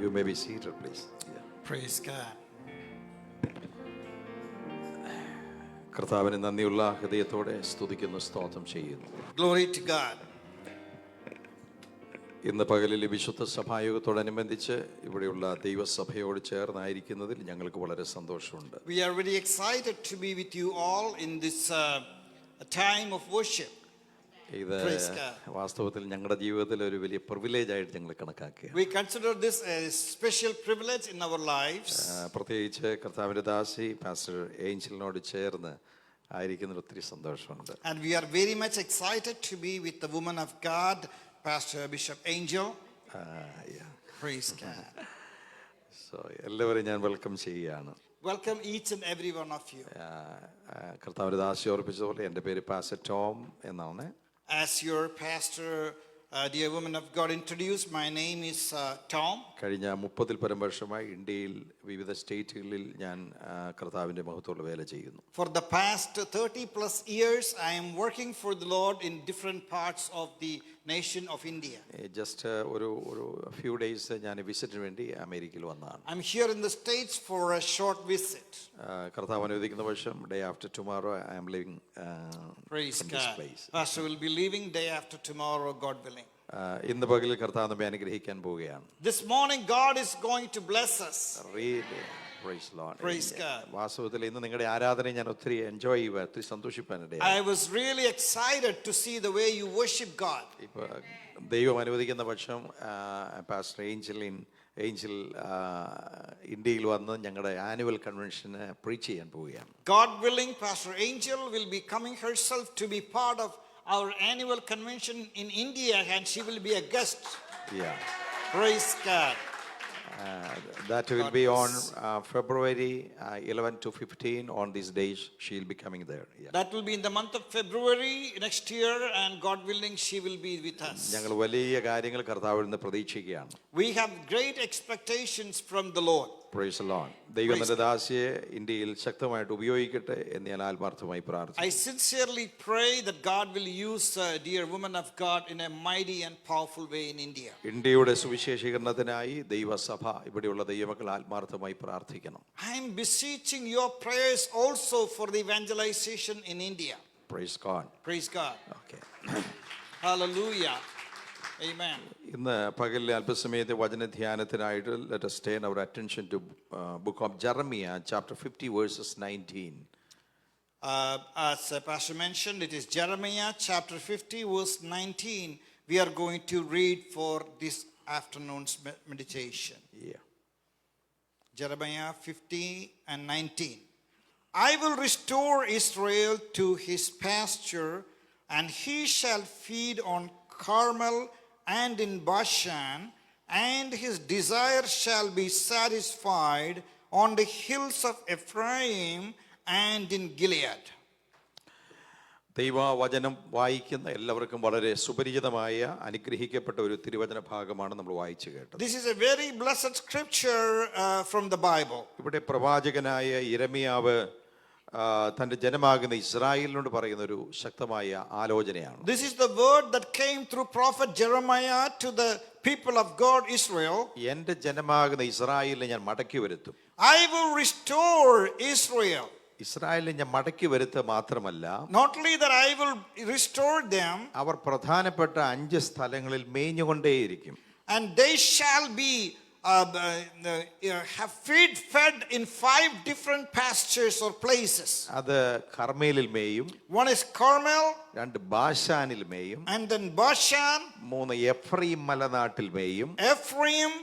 You may be seated, please. Yeah. Praise God. കർത്താവിന് നന്ദിയുള്ള ഹൃദയത്തോടെ സ്തുതിക്കുന്നു, സ്തോത്രം ചെയ്യുന്നു. Glory to God. ഇന്ന് പകലിൽ വിശുദ്ധ സഭായോഗത്തോടനുബന്ധിച്ച് ഇവിടെയുള്ള ദൈവസഭയോട് ചേർന്നായിരിക്കുന്നതിൽ ഞങ്ങൾക്ക് വളരെ സന്തോഷമുണ്ട്. We are very excited to be with you all in this time of worship. ഇത് വാസ്തവത്തിൽ ഞങ്ങളുടെ ജീവിതത്തിൽ ഒരു വലിയ പ്രിവിലേജ് ആയിട്ട് ഞങ്ങൾ കണക്കാക്കുക. We consider this a special privilege in our lives. പ്രത്യേകിച്ച് കർത്താവിന്റെ ദാസി പാസ്റ്റർ ഏഞ്ചലിനോട് ചേർന്ന് ആയിരിക്കുന്നതിൽ ഒത്തിരി സന്തോഷമുണ്ട്. And we are very much excited to be with the woman of God, Pastor Bishop Angel. Praise God. So എല്ലാവരെയും ഞാൻ വെൽക്കം ചെയ്യുകയാണ്. Welcome each and every one of you. കർത്താവിന്റെ ദാസി ഓർപ്പിച്ചതുപോലെ എൻ്റെ പേര് പാസ്റ്റർ ടോം എന്നാണ്. As your pastor, dear woman of God, introduced, my name is Tom. കഴിഞ്ഞ 30 പരം വർഷമായി ഇന്ത്യയിൽ വിവിധ സ്റ്റേറ്റുകളിൽ ഞാൻ കർത്താവിന്റെ മഹത്വമുള്ള വേല ചെയ്യുന്നു. For the past 30 plus years I am working for the Lord in different parts of the nation of India. Just ഒരു few days ഞാൻ വിസിറ്റിന് വേണ്ടി അമേരിക്കയിൽ വന്നതാണ്. I'm here in the States for a short visit. കർത്താവ് അനുവദിക്കുന്ന വർഷം day after tomorrow I am leaving Praise from God. this place. Pastor will be leaving day after tomorrow, God willing. ഇന്ന് പകലിൽ കർത്താവ് നമ്മെ അനുഗ്രഹിക്കാൻ പോവുകയാണ്. This morning God is going to bless us. Really, praise Lord. Praise God. വാസ്തവത്തിൽ ഇന്ന് നിങ്ങളുടെ ആരാധനയെ ഞാൻ ഒത്തിരി എൻജോയ് ചെയ്യുക, ഒത്തിരി സന്തോഷിപ്പാനിടയായി. I was really excited to see the way you worship God. ഇപ്പോൾ ദൈവം അനുവദിക്കുന്ന പക്ഷം പാസ്റ്റർ ഏഞ്ചൽ ഇന്ത്യയിൽ വന്ന് ഞങ്ങളുടെ ആനുവൽ കൺവെൻഷന് പ്രീച്ച് ചെയ്യാൻ പോവുകയാണ്. God willing, Pastor Angel will be coming herself to be part of our annual convention in India, and she will be a guest. Yeah. Praise God. That will be on February 11 to 15. On these days she will be coming there. Yeah. That will be in the month of February next year, and God willing she will be with us. ഞങ്ങൾ വലിയ കാര്യങ്ങൾ കർത്താവിൽ നിന്ന് പ്രതീക്ഷിക്കുകയാണ്. We have great expectations from the Lord. Praise the Lord. ദൈവം തന്റെ ദാസിയെ ഇന്ത്യയിൽ ശക്തമായിട്ട് ഉപയോഗിക്കട്ടെ എന്ന് ഞാൻ ആത്മാർത്ഥമായി പ്രാർത്ഥിക്കുന്നു. I sincerely pray that God will use dear woman of God in a mighty and powerful way in India. ഇന്ത്യയുടെ സുവിശേഷീകരണത്തിനായി ദൈവസഭ ഇവിടെയുള്ള ദൈവമക്കൾ ആത്മാർത്ഥമായി പ്രാർത്ഥിക്കണം. I am beseeching your prayers also for the evangelization in India. Praise God. Praise God. Okay. Hallelujah. Amen. ഇന്ന് പകലിലെ അല്പസമയത്തെ വചനധ്യാനത്തിനായിട്ട് let us turn our attention to book of Jeremiah chapter 50 verses 19. As Pastor mentioned, it is Jeremiah chapter 50 verse 19 we are going to read for this afternoon's meditation. Yeah. Jeremiah 50 and 19. I will restore Israel to his pasture, and he shall feed on Carmel and in Bashan, and his desire shall be satisfied on the hills of Ephraim and in Gilead. ദൈവവചനം വായിക്കുന്ന എല്ലാവർക്കും വളരെ സുപരിചിതമായ അനുഗ്രഹിക്കപ്പെട്ട ഒരു തിരുവചന ഭാഗമാണ് നമ്മൾ വായിച്ചു കേട്ടത്. This is a very blessed scripture from the Bible. ഇവിടെ പ്രവാചകനായ യിരെമ്യാവ് തന്റെ ജനമാകുന്ന ഇസ്രായേലിനോട് പറയുന്ന ഒരു ശക്തമായ ആലോചനയാണ്. This is the word that came through prophet Jeremiah to the people of God Israel. എൻ്റെ ജനമാകുന്ന ഇസ്രായേലിനെ ഞാൻ മടക്കി വരുത്തും. I will restore Israel. ഇസ്രായേലിനെ ഞാൻ മടക്കി വരുത്തുക മാത്രമല്ല, not only that I will restore them, അവർ പ്രധാനപ്പെട്ട 5 സ്ഥലങ്ങളിൽ മേഞ്ഞുകൊണ്ടേയിരിക്കും. and they shall be have fed in 5 different pastures or places. അത് കർമേലിൽ മേയും, one is Carmel, 2 ബാശാനിൽ മേയും, and then Bashan, 3 എഫ്രയീം മലനാട്ടിൽ മേയും, Ephraim,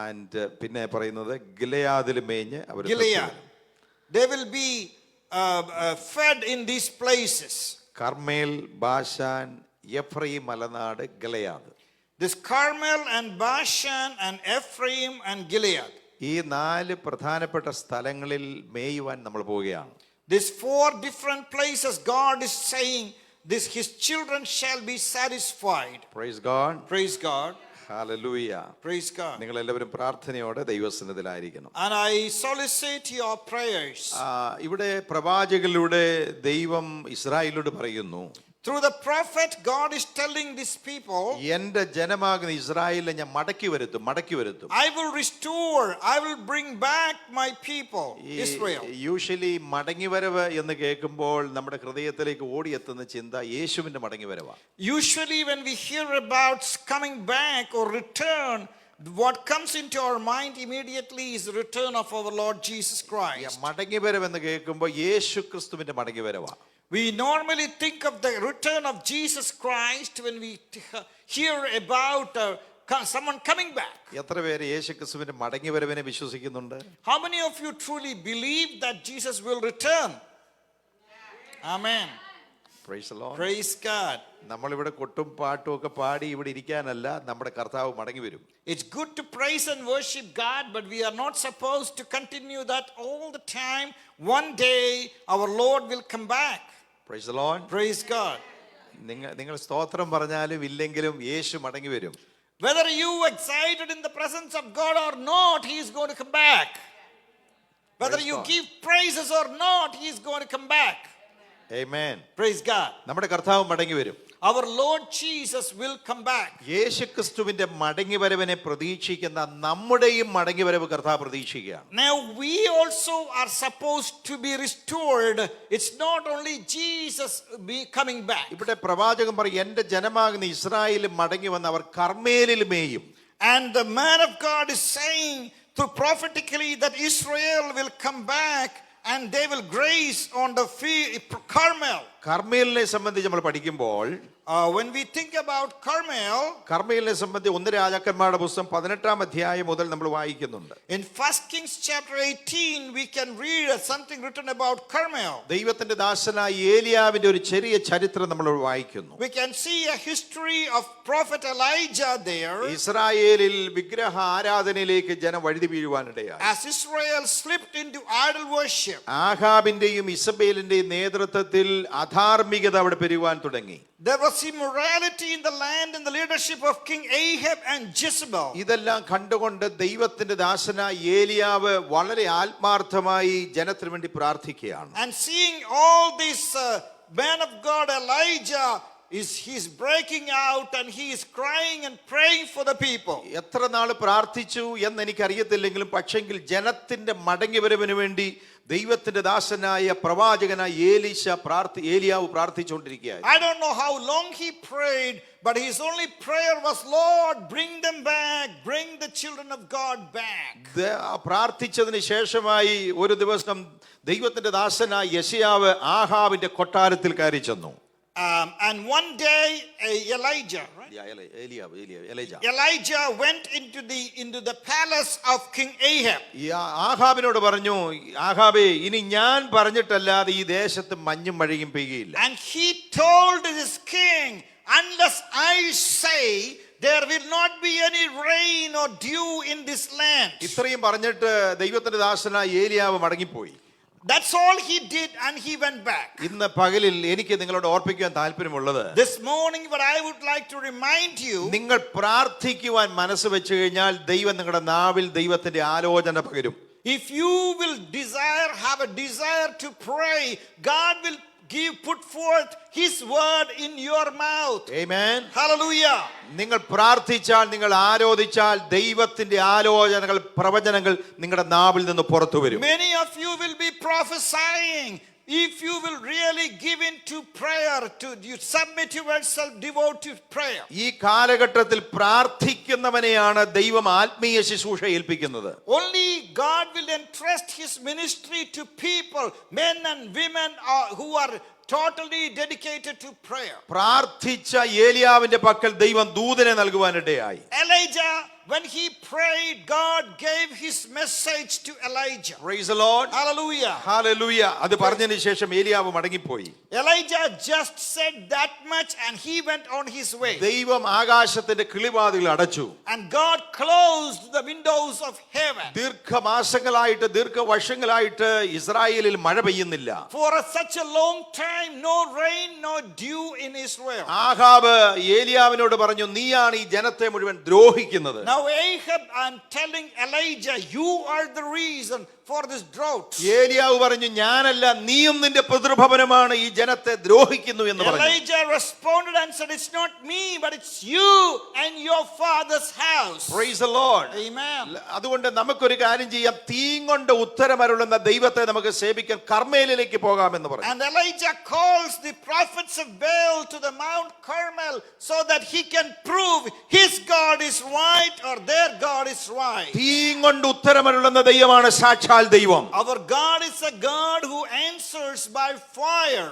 and പിന്നെ പറയുന്നത് ഗിലെയാദിൽ മേഞ്ഞ് അവർ Gilead. They will be fed in these places. Carmel, Bashan, Ephraim മലനാട്, Gilead. This Carmel and Bashan and Ephraim and Gilead. ഈ 4 പ്രധാനപ്പെട്ട സ്ഥലങ്ങളിൽ മേയുവാൻ നമ്മൾ പോവുകയാണ്. These 4 different places God is saying this his children shall be satisfied. Praise God. Praise God. Hallelujah. Praise God. നിങ്ങൾ എല്ലാവരും പ്രാർത്ഥനയോടെ ദൈവസന്നിധിയിലായിരിക്കണം. And I solicit your prayers. ഇവിടെ പ്രവാചകനിലൂടെ ദൈവം ഇസ്രായേലിനോട് പറയുന്നു, Through the prophet, God is telling these people, എന്റെ ജനമാകുന്ന ഇസ്രായേലിനെ ഞാൻ മടക്കി വരുത്തും. I will restore, I will bring back my people, Israel. Usually മടങ്ങിവരവ് എന്ന് കേൾക്കുമ്പോൾ നമ്മുടെ ഹൃദയത്തിലേക്ക് ഓടിയെത്തുന്ന ചിന്ത യേശുവിന്റെ മടങ്ങിവരവാണ്. Usually when we hear about coming back or return, what comes into our mind immediately is the return of our Lord Jesus Christ. മടങ്ങിവരവ് എന്ന് കേൾക്കുമ്പോൾ യേശു ക്രിസ്തുവിന്റെ മടങ്ങിവരവാണ്. We normally think of the return of Jesus Christ when we hear about someone coming back. എത്ര പേര് യേശു ക്രിസ്തുവിന്റെ മടങ്ങിവരവിനെ വിശ്വസിക്കുന്നുണ്ട്? How many of you truly believe that Jesus will return? Amen. Praise the Lord. Praise God. നമ്മളിവിടെ കൊട്ടും പാട്ടും ഒക്കെ പാടി ഇവിടെ ഇരിക്കാനല്ല, നമ്മുടെ കർത്താവ് മടങ്ങി വരും. It's good to praise and worship God, but we are not supposed to continue that all the time. One day our Lord will come back. Praise the Lord. Praise God. നിങ്ങൾ സ്തോത്രം പറഞ്ഞാലും ഇല്ലെങ്കിലും യേശു മടങ്ങി വരും. Whether you excited in the presence of God or not, he is going to come back. Whether Praise you God. give praises or not, he is going to come back. Amen. Praise God. നമ്മുടെ കർത്താവ് മടങ്ങി വരും. Our Lord Jesus will come back. യേശുക്രിസ്തുവിന്റെ മടങ്ങിവരവിനെ പ്രതീക്ഷിക്കുന്ന നമ്മുടെയും മടങ്ങിവരവ് കർത്താവ് പ്രതീക്ഷിക്കുകയാണ്. Now we also are supposed to be restored. It's not only Jesus be coming back. ഇവിടെ പ്രവാചകൻ പറയും, എന്റെ ജനമാകുന്ന ഇസ്രായേൽ മടങ്ങി വന്ന് അവർ കർമ്മേലിൽ മേയും. And the man of God is saying through prophetically that Israel will come back and they will graze on the Carmel. കർമ്മേലിനെ സംബന്ധിച്ച് നമ്മൾ പഠിക്കുമ്പോൾ When we think about Carmel, കർമ്മേലിനെ സംബന്ധിച്ച് 1 രാജാക്കന്മാരുടെ പുസ്തകം 18-ാം അധ്യായം മുതൽ നമ്മൾ വായിക്കുന്നുണ്ട്. in 1 Kings chapter 18 we can read something written about Carmel. ദൈവത്തിന്റെ ദാസനായ ഏലിയാവിന്റെ ഒരു ചെറിയ ചരിത്രം നമ്മൾ വായിക്കുന്നു. We can see a history of prophet Elijah there. ഇസ്രായേലിൽ വിഗ്രഹ ആരാധനയിലേക്ക് ജനം വഴുതി വീഴുവാനിടയായി. As Israel slipped into idol worship. ആഹാബിന്റെയും ഇസബേലിന്റെയും നേതൃത്വത്തിൽ അധാർമികത അവിടെ പെരുകുവാൻ തുടങ്ങി. There was immorality in the land in the leadership of King Ahab and Jezebel. ഇതെല്ലാം കണ്ടുകൊണ്ട് ദൈവത്തിന്റെ ദാസനായ ഏലിയാവ് വളരെ ആത്മാർത്ഥമായി ജനത്തിനു വേണ്ടി പ്രാർത്ഥിക്കുകയാണ്. And seeing all this, man of God Elijah he's breaking out and he is crying and praying for the people. എത്ര നാൾ പ്രാർത്ഥിച്ചു എന്ന് എനിക്കറിയത്തില്ലെങ്കിലും പക്ഷെങ്കിൽ ജനത്തിന്റെ മടങ്ങിവരവിന് വേണ്ടി ദൈവത്തിന്റെ ദാസനായ പ്രവാചകനായ ഏലിയാവ് പ്രാർത്ഥിച്ചുകൊണ്ടിരിക്കുകയായിരുന്നു. I don't know how long he prayed, but his only prayer was, Lord, bring them back, bring the children of God back. പ്രാർത്ഥിച്ചതിന് ശേഷമായി ഒരു ദിവസം ദൈവത്തിന്റെ ദാസനായ യെശയ്യാവ് ആഹാബിന്റെ കൊട്ടാരത്തിൽ കയറി ചെന്നു. And one day Elijah went into the palace of King Ahab. ആഹാബിനോട് പറഞ്ഞു, ആഹാബേ, ഇനി ഞാൻ പറഞ്ഞിട്ടല്ലാതെ ഈ ദേശത്ത് മഞ്ഞും മഴയും പെയ്യുകയില്ല. And he told his king, unless I say there will not be any rain or dew in this land. ഇത്രയും പറഞ്ഞിട്ട് ദൈവത്തിന്റെ ദാസനായ ഏലിയാവ് മടങ്ങിപ്പോയി. That's all he did, and he went back. ഇന്ന് പകലിൽ എനിക്ക് നിങ്ങളോട് ഓർപ്പിക്കാൻ താല്പര്യമുള്ളത്, this morning what I would like to remind you, നിങ്ങൾ പ്രാർത്ഥിക്കുവാൻ മനസ്സ് വെച്ച് കഴിഞ്ഞാൽ ദൈവം നിങ്ങളുടെ നാവിൽ ദൈവത്തിന്റെ ആലോചന പകരും. if you will have a desire to pray, God will put forth his word in your mouth. Amen. Hallelujah. നിങ്ങൾ പ്രാർത്ഥിച്ചാൽ, നിങ്ങൾ ആരാധിച്ചാൽ ദൈവത്തിന്റെ ആലോചനകൾ, പ്രവചനങ്ങൾ നിങ്ങളുടെ നാവിൽ നിന്ന് പുറത്തു വരും. Many of you will be prophesying. If you will really give in to prayer, you submit yourself, devote to prayer. ഈ കാലഘട്ടത്തിൽ പ്രാർത്ഥിക്കുന്നവനെയാണ് ദൈവം ആത്മീയ ശുശ്രൂഷ ഏൽപ്പിക്കുന്നത്. Only God will entrust his ministry to people, men and women who are totally dedicated to prayer. പ്രാർത്ഥിച്ച ഏലിയാവിന്റെ പക്കൽ ദൈവം ദൂതനെ നൽകുവാനിടയായി. Elijah, when he prayed, God gave his message to Elijah. Praise the Lord. Hallelujah. Hallelujah. അത് പറഞ്ഞതിന് ശേഷം ഏലിയാവ് മടങ്ങിപ്പോയി. Elijah just said that much and he went on his way. ദൈവം ആകാശത്തിന്റെ കിളിവാതിൽ അടച്ചു. And God closed the windows of heaven. ദീർഘവർഷങ്ങളായിട്ട് ഇസ്രായേലിൽ മഴ പെയ്യുന്നില്ല. For such a long time, no rain, no dew in Israel. Ahab ഏലിയാവിനോട് പറഞ്ഞു, നീയാണ് ഈ ജനത്തെ മുഴുവൻ ദ്രോഹിക്കുന്നത്. Now Now Ahab, I'm telling Elijah, you are the reason for this drought. ഏലിയാവ് പറഞ്ഞു, ഞാനല്ല, നീയും നിന്റെ പിതൃഭവനമാണ് ഈ ജനത്തെ ദ്രോഹിക്കുന്നു എന്ന് പറഞ്ഞു. Elijah responded and said, it's not me, but it's you and your father's house. Praise the Lord. Amen. അതുകൊണ്ട് നമുക്കൊരു കാര്യം ചെയ്യാം, തീങ്കൊണ്ട് ഉത്തരമരുളുന്ന ദൈവത്തെ നമുക്ക് സേവിക്കാൻ കർമ്മേലിലേക്ക് പോകാമെന്ന് പറഞ്ഞു. And Elijah calls the prophets of Baal to the Mount Carmel so that he can prove his God is right or their God is right. തീങ്കൊണ്ട് ഉത്തരമരുളുന്ന ദൈവമാണ് സാക്ഷാൽ ദൈവം. Our God is a God who answers by fire.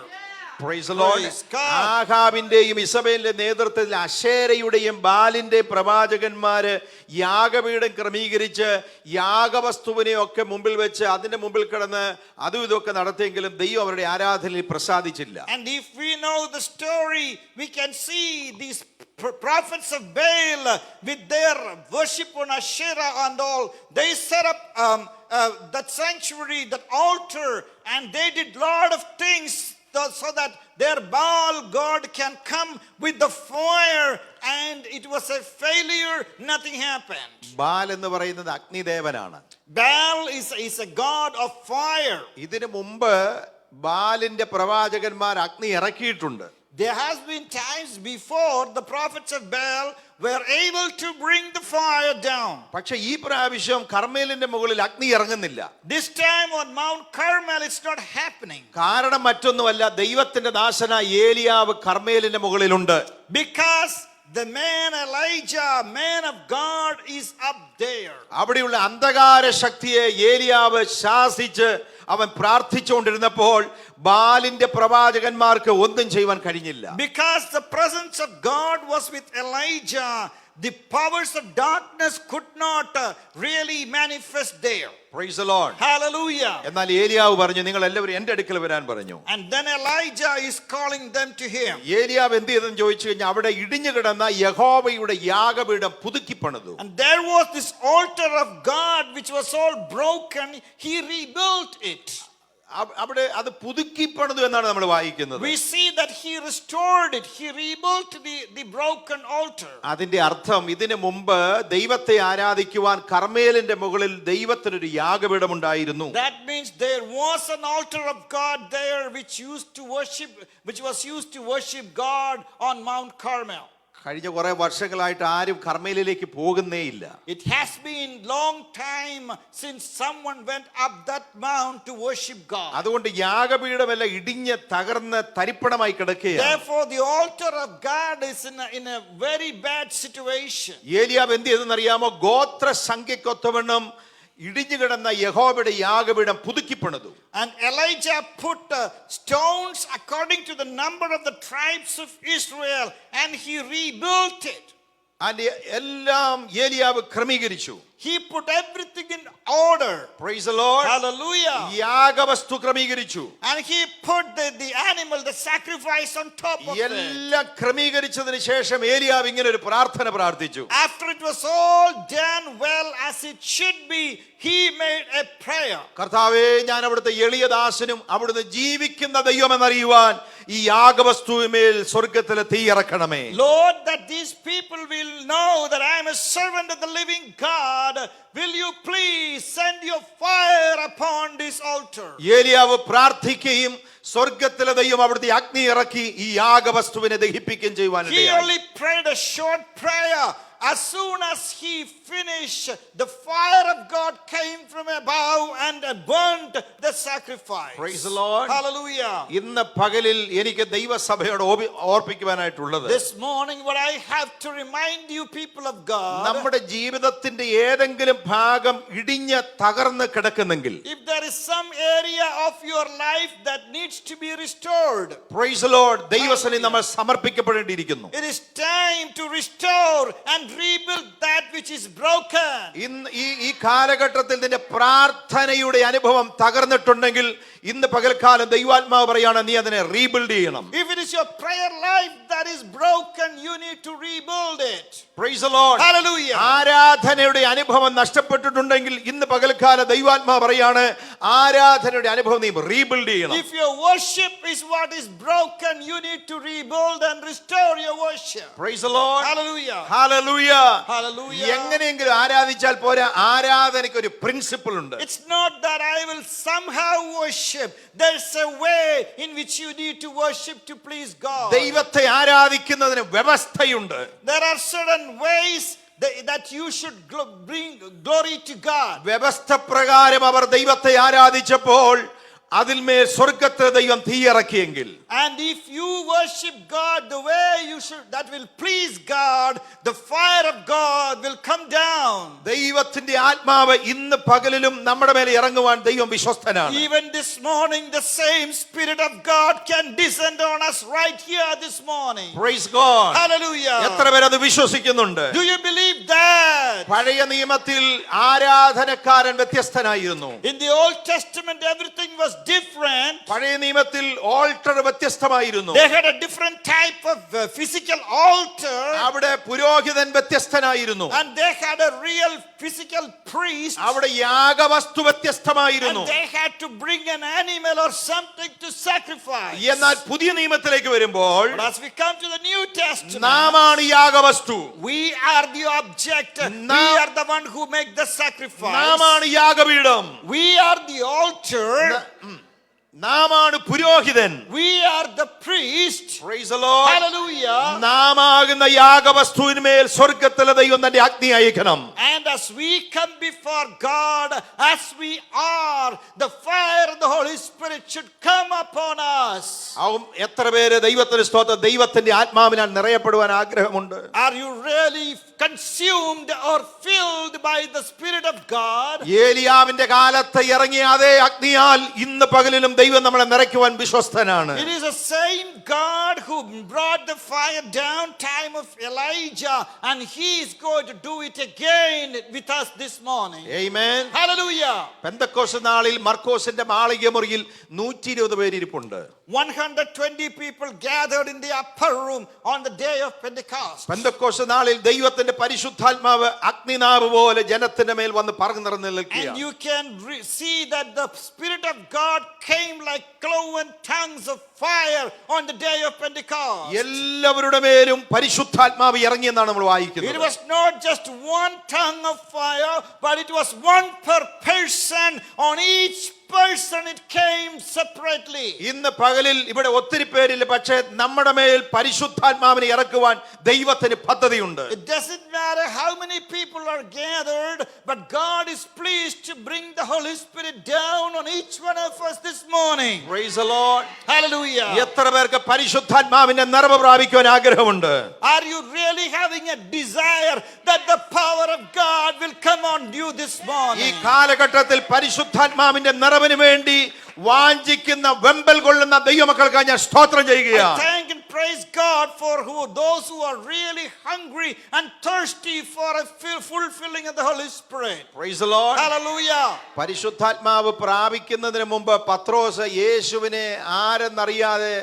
Praise the Lord. Praise God. ആഹാബിന്റെയും ഇസബേലിന്റെ നേതൃത്വത്തിൽ അശേരയുടെയും ബാലിന്റെ പ്രവാചകന്മാര് യാഗപീഠം ക്രമീകരിച്ച് യാഗവസ്തുവിനെ ഒക്കെ മുമ്പിൽ വെച്ച് അതിന്റെ മുമ്പിൽ കിടന്ന് അതും ഇതൊക്കെ നടത്തിയെങ്കിലും ദൈവം അവരുടെ ആരാധനയിൽ പ്രസാദിച്ചില്ല. And if we know the story, we can see these prophets of Baal with their worship on Asherah and all. They set up that sanctuary, that altar, and they did lot of things so that their Baal God can come with the fire, and it was a failure. Nothing happened. ബാൽ എന്ന് പറയുന്നത് അഗ്നിദേവനാണ്. Baal is a god of fire. ഇതിനു മുമ്പ് ബാലിന്റെ പ്രവാചകന്മാർ അഗ്നി ഇറക്കിയിട്ടുണ്ട്. There has been times before the prophets of Baal were able to bring the fire down. പക്ഷെ ഈ പ്രാവശ്യം കർമ്മേലിന്റെ മുകളിൽ അഗ്നി ഇറങ്ങുന്നില്ല. This time on Mount Carmel it's not happening. കാരണം മറ്റൊന്നുമല്ല, ദൈവത്തിന്റെ ദാസനായ ഏലിയാവ് കർമ്മേലിന്റെ മുകളിലുണ്ട്. Because the man Elijah, man of God, is up there. അവിടെയുള്ള അന്ധകാര ശക്തിയെ ഏലിയാവ് ശാസിച്ച് അവൻ പ്രാർത്ഥിച്ചുകൊണ്ടിരുന്നപ്പോൾ ബാലിന്റെ പ്രവാചകന്മാർക്ക് ഒന്നും ചെയ്യുവാൻ കഴിഞ്ഞില്ല. Because the presence of God was with Elijah, the powers of darkness could not really manifest there. Praise the Lord. Hallelujah. എന്നാൽ ഏലിയാവ് പറഞ്ഞു, നിങ്ങൾ എല്ലാവരും എന്റെ അടുക്കൽ വരാൻ പറഞ്ഞു. And then Elijah is calling them to him. ഏലിയാവ് എന്ത് ചെയ്തെന്ന് ചോദിച്ചു കഴിഞ്ഞാൽ അവിടെ ഇടിഞ്ഞു കിടന്ന യഹോവയുടെ യാഗപീഠം പുതുക്കി പണിതു. And there was this altar of God which was all broken. He rebuilt it. അവിടെ അത് പുതുക്കി പണിതു എന്നാണ് നമ്മൾ വായിക്കുന്നത്. We see that he restored it. He rebuilt the broken altar. അതിന്റെ അർത്ഥം, ഇതിനു മുമ്പ് ദൈവത്തെ ആരാധിക്കുവാൻ കർമ്മേലിന്റെ മുകളിൽ ദൈവത്തിനൊരു യാഗപീഠം ഉണ്ടായിരുന്നു. That means there was an altar of God there which was used to worship God on Mount Carmel. കഴിഞ്ഞ കുറെ വർഷങ്ങളായിട്ട് ആരും കർമ്മേലിലേക്ക് പോകുന്നേയില്ല. It has been long time since someone went up that mount to worship God. അതുകൊണ്ട് യാഗപീഠമെല്ലാം ഇടിഞ്ഞ് തകർന്ന് തരിപ്പണമായി കിടക്കുകയാണ്. Therefore the altar of God is in a very bad situation. ഏലിയാവ് എന്ത് ചെയ്തെന്നറിയാമോ? ഗോത്ര സംഖ്യക്കൊത്തവണ്ണം ഇടിഞ്ഞു കിടന്ന യഹോവയുടെ യാഗപീഠം പുതുക്കി പണിതു. And Elijah put stones according to the number of the tribes of Israel, and he rebuilt it. എല്ലാം ഏലിയാവ് ക്രമീകരിച്ചു. He put everything in order. Praise the Lord. Hallelujah. യാഗവസ്തു ക്രമീകരിച്ചു. And he put the animal, the sacrifice on top of it. എല്ലാം ക്രമീകരിച്ചതിന് ശേഷം ഏലിയാവ് ഇങ്ങനെ ഒരു പ്രാർത്ഥന പ്രാർത്ഥിച്ചു. After it was all done well as it should be, he made a prayer. കർത്താവേ, ഞാൻ അവിടുത്തെ എളിയദാസനും അവിടുന്ന് ജീവിക്കുന്ന ദൈവമെന്നറിയുവാൻ ഈ യാഗവസ്തുവിന്മേൽ സ്വർഗ്ഗത്തിലെ തീ ഇറക്കണമേ. Lord, that these people will know that I am a servant of the living God. Will you please send your fire upon this altar? ഏലിയാവ് പ്രാർത്ഥിക്കുകയും സ്വർഗ്ഗത്തിലെ ദൈവം അവിടുത്തെ അഗ്നി ഇറക്കി ഈ യാഗവസ്തുവിനെ ദഹിപ്പിക്കുകയും He ചെയ്യുവാനിടയായി. only prayed a short prayer. As soon as he finished, the fire of God came from above and burnt the sacrifice. Praise the Lord. Hallelujah. ഇന്ന് പകലിൽ എനിക്ക് ദൈവസഭയോട് ഓർപ്പിക്കുവാനായിട്ടുള്ളത്, This morning what I have to remind you people of God, നമ്മുടെ ജീവിതത്തിന്റെ ഏതെങ്കിലും ഭാഗം ഇടിഞ്ഞ് തകർന്ന് കിടക്കുന്നെങ്കിൽ, if there is some area of your life that needs to be restored, Praise the Lord, ദൈവസന്നിധിയിൽ നമ്മൾ സമർപ്പിക്കപ്പെടേണ്ടിയിരിക്കുന്നു. it is time to restore and rebuild that which is broken. ഇന്ന് ഈ കാലഘട്ടത്തിൽ നിന്റെ പ്രാർത്ഥനയുടെ അനുഭവം തകർന്നിട്ടുണ്ടെങ്കിൽ ഇന്ന് പകൽക്കാലം ദൈവാത്മാവ് പറയാണ്, നീ അതിനെ റീബിൽഡ് ചെയ്യണം. If it is your prayer life that is broken, you need to rebuild it. Praise the Lord. Hallelujah. ആരാധനയുടെ അനുഭവം നഷ്ടപ്പെട്ടിട്ടുണ്ടെങ്കിൽ ഇന്ന് പകൽക്കാലം ദൈവാത്മാവ് പറയാണ്, ആരാധനയുടെ അനുഭവം നീ റീബിൽഡ് ചെയ്യണം. If your worship is what is broken, you need to rebuild and restore your worship. Praise the Lord. Hallelujah. Hallelujah. Hallelujah. Hallelujah. എങ്ങനെയെങ്കിലും ആരാധിച്ചാൽ പോരാ, ആരാധനയ്ക്ക് ഒരു പ്രിൻസിപ്പിൾ ഉണ്ട്. It's not that I will somehow worship. There's a way in which you need to worship to please God. ദൈവത്തെ ആരാധിക്കുന്നതിന് വ്യവസ്ഥയുണ്ട്. There are certain ways that you should bring glory to God. വ്യവസ്ഥ പ്രകാരം അവർ ദൈവത്തെ ആരാധിച്ചപ്പോൾ അതിന്മേൽ സ്വർഗ്ഗത്തെ ദൈവം തീയിറക്കിയെങ്കിൽ, And if you worship God the way you should, that will please God, the fire of God will come down. ദൈവത്തിന്റെ ആത്മാവ് ഇന്ന് പകലിലും നമ്മുടെ മേലെ ഇറങ്ങുവാൻ ദൈവം വിശ്വസ്തനാണ്. Even this morning the same Spirit of God can descend on us right here this morning. Praise God. Hallelujah. എത്ര പേർ അത് വിശ്വസിക്കുന്നുണ്ട്? Do you believe that? പഴയ നിയമത്തിൽ ആരാധനക്കാരൻ വ്യത്യസ്തനായിരുന്നു. In the Old Testament everything was different. പഴയ നിയമത്തിൽ ഓൾട്ടർ വ്യത്യസ്തമായിരുന്നു. They had a different type of physical altar. അവിടെ പുരോഹിതൻ വ്യത്യസ്തനായിരുന്നു. And they had a real physical priest. അവിടെ യാഗവസ്തു വ്യത്യസ്തമായിരുന്നു. And they had to bring an animal or something to sacrifice. എന്നാൽ പുതിയ നിയമത്തിലേക്ക് വരുമ്പോൾ But as we come to the New Testament, നാമാണ് യാഗവസ്തു. we are the object. We are the one who make the sacrifice. നാമാണ് യാഗപീഠം. We are the altar. നാമാണ് പുരോഹിതൻ. We are the priest. Praise the Lord. Hallelujah. നാമാകുന്ന യാഗവസ്തുവിന്മേൽ സ്വർഗ്ഗത്തിലെ ദൈവം തന്റെ അഗ്നി അയക്കണം. And as we come before God, as we are, the fire of the Holy Spirit should come upon us. എത്ര പേര് ദൈവത്തിന് സ്തോത്രം, ദൈവത്തിന്റെ ആത്മാവിനാൽ നിറയപ്പെടുവാൻ ആഗ്രഹമുണ്ട്? Are you really consumed or filled by the Spirit of God? ഏലിയാവിന്റെ കാലത്ത് ഇറങ്ങിയ അതേ അഗ്നിയാൽ ഇന്ന് പകലിലും ദൈവം നമ്മളെ നിറയ്ക്കുവാൻ വിശ്വസ്തനാണ്. It is the same God who brought the fire down time of Elijah, and he is going to do it again with us this morning. Amen. Hallelujah. Pentecost നാളിൽ മർക്കോസിന്റെ മാളിക മുറിയിൽ 120 പേര് ഇരിപ്പുണ്ട്. 120 people gathered in the upper room on the day of Pentecost. Pentecost നാളിൽ ദൈവത്തിന്റെ പരിശുദ്ധാത്മാവ് അഗ്നിനാവ് പോലെ ജനത്തിന്റെ മേൽ വന്ന് പറന്നു നിറഞ്ഞു നിൽക്കുക. And you can see that the Spirit of God came like cloven tongues of fire on the day of Pentecost. എല്ലാവരുടെ മേലും പരിശുദ്ധാത്മാവ് ഇറങ്ങിയെന്നാണ് നമ്മൾ It വായിക്കുന്നത്. was not just one tongue of fire, but it was one per person. On each person it came separately. ഇന്ന് പകലിൽ ഇവിടെ ഒത്തിരി പേരില്ല, പക്ഷേ നമ്മുടെ മേൽ പരിശുദ്ധാത്മാവിനെ ഇറക്കുവാൻ ദൈവത്തിന് പദ്ധതിയുണ്ട്. It doesn't matter how many people are gathered, but God is pleased to bring the Holy Spirit down on each one of us this morning. Praise the Lord. Hallelujah. എത്ര പേർക്ക് പരിശുദ്ധാത്മാവിന്റെ നിറവ് പ്രാപിക്കുവാൻ ആഗ്രഹമുണ്ട്? Are you really having a desire that the power of God will come on you this ഈ morning? കാലഘട്ടത്തിൽ പരിശുദ്ധാത്മാവിന്റെ നിറവിന് വേണ്ടി വാഞ്ചിക്കുന്ന വെമ്പൽ കൊള്ളുന്ന ദൈവമക്കൾക്കായി ഞാൻ സ്തോത്രം I ചെയ്യുകയാണ്. thank and praise God for those who are really hungry and thirsty for a fulfilling of the Holy Spirit. Praise the Lord. Hallelujah. പരിശുദ്ധാത്മാവ് പ്രാപിക്കുന്നതിന് മുമ്പ് പത്രോസ് യേശുവിനെ ആരെന്നറിയാതെ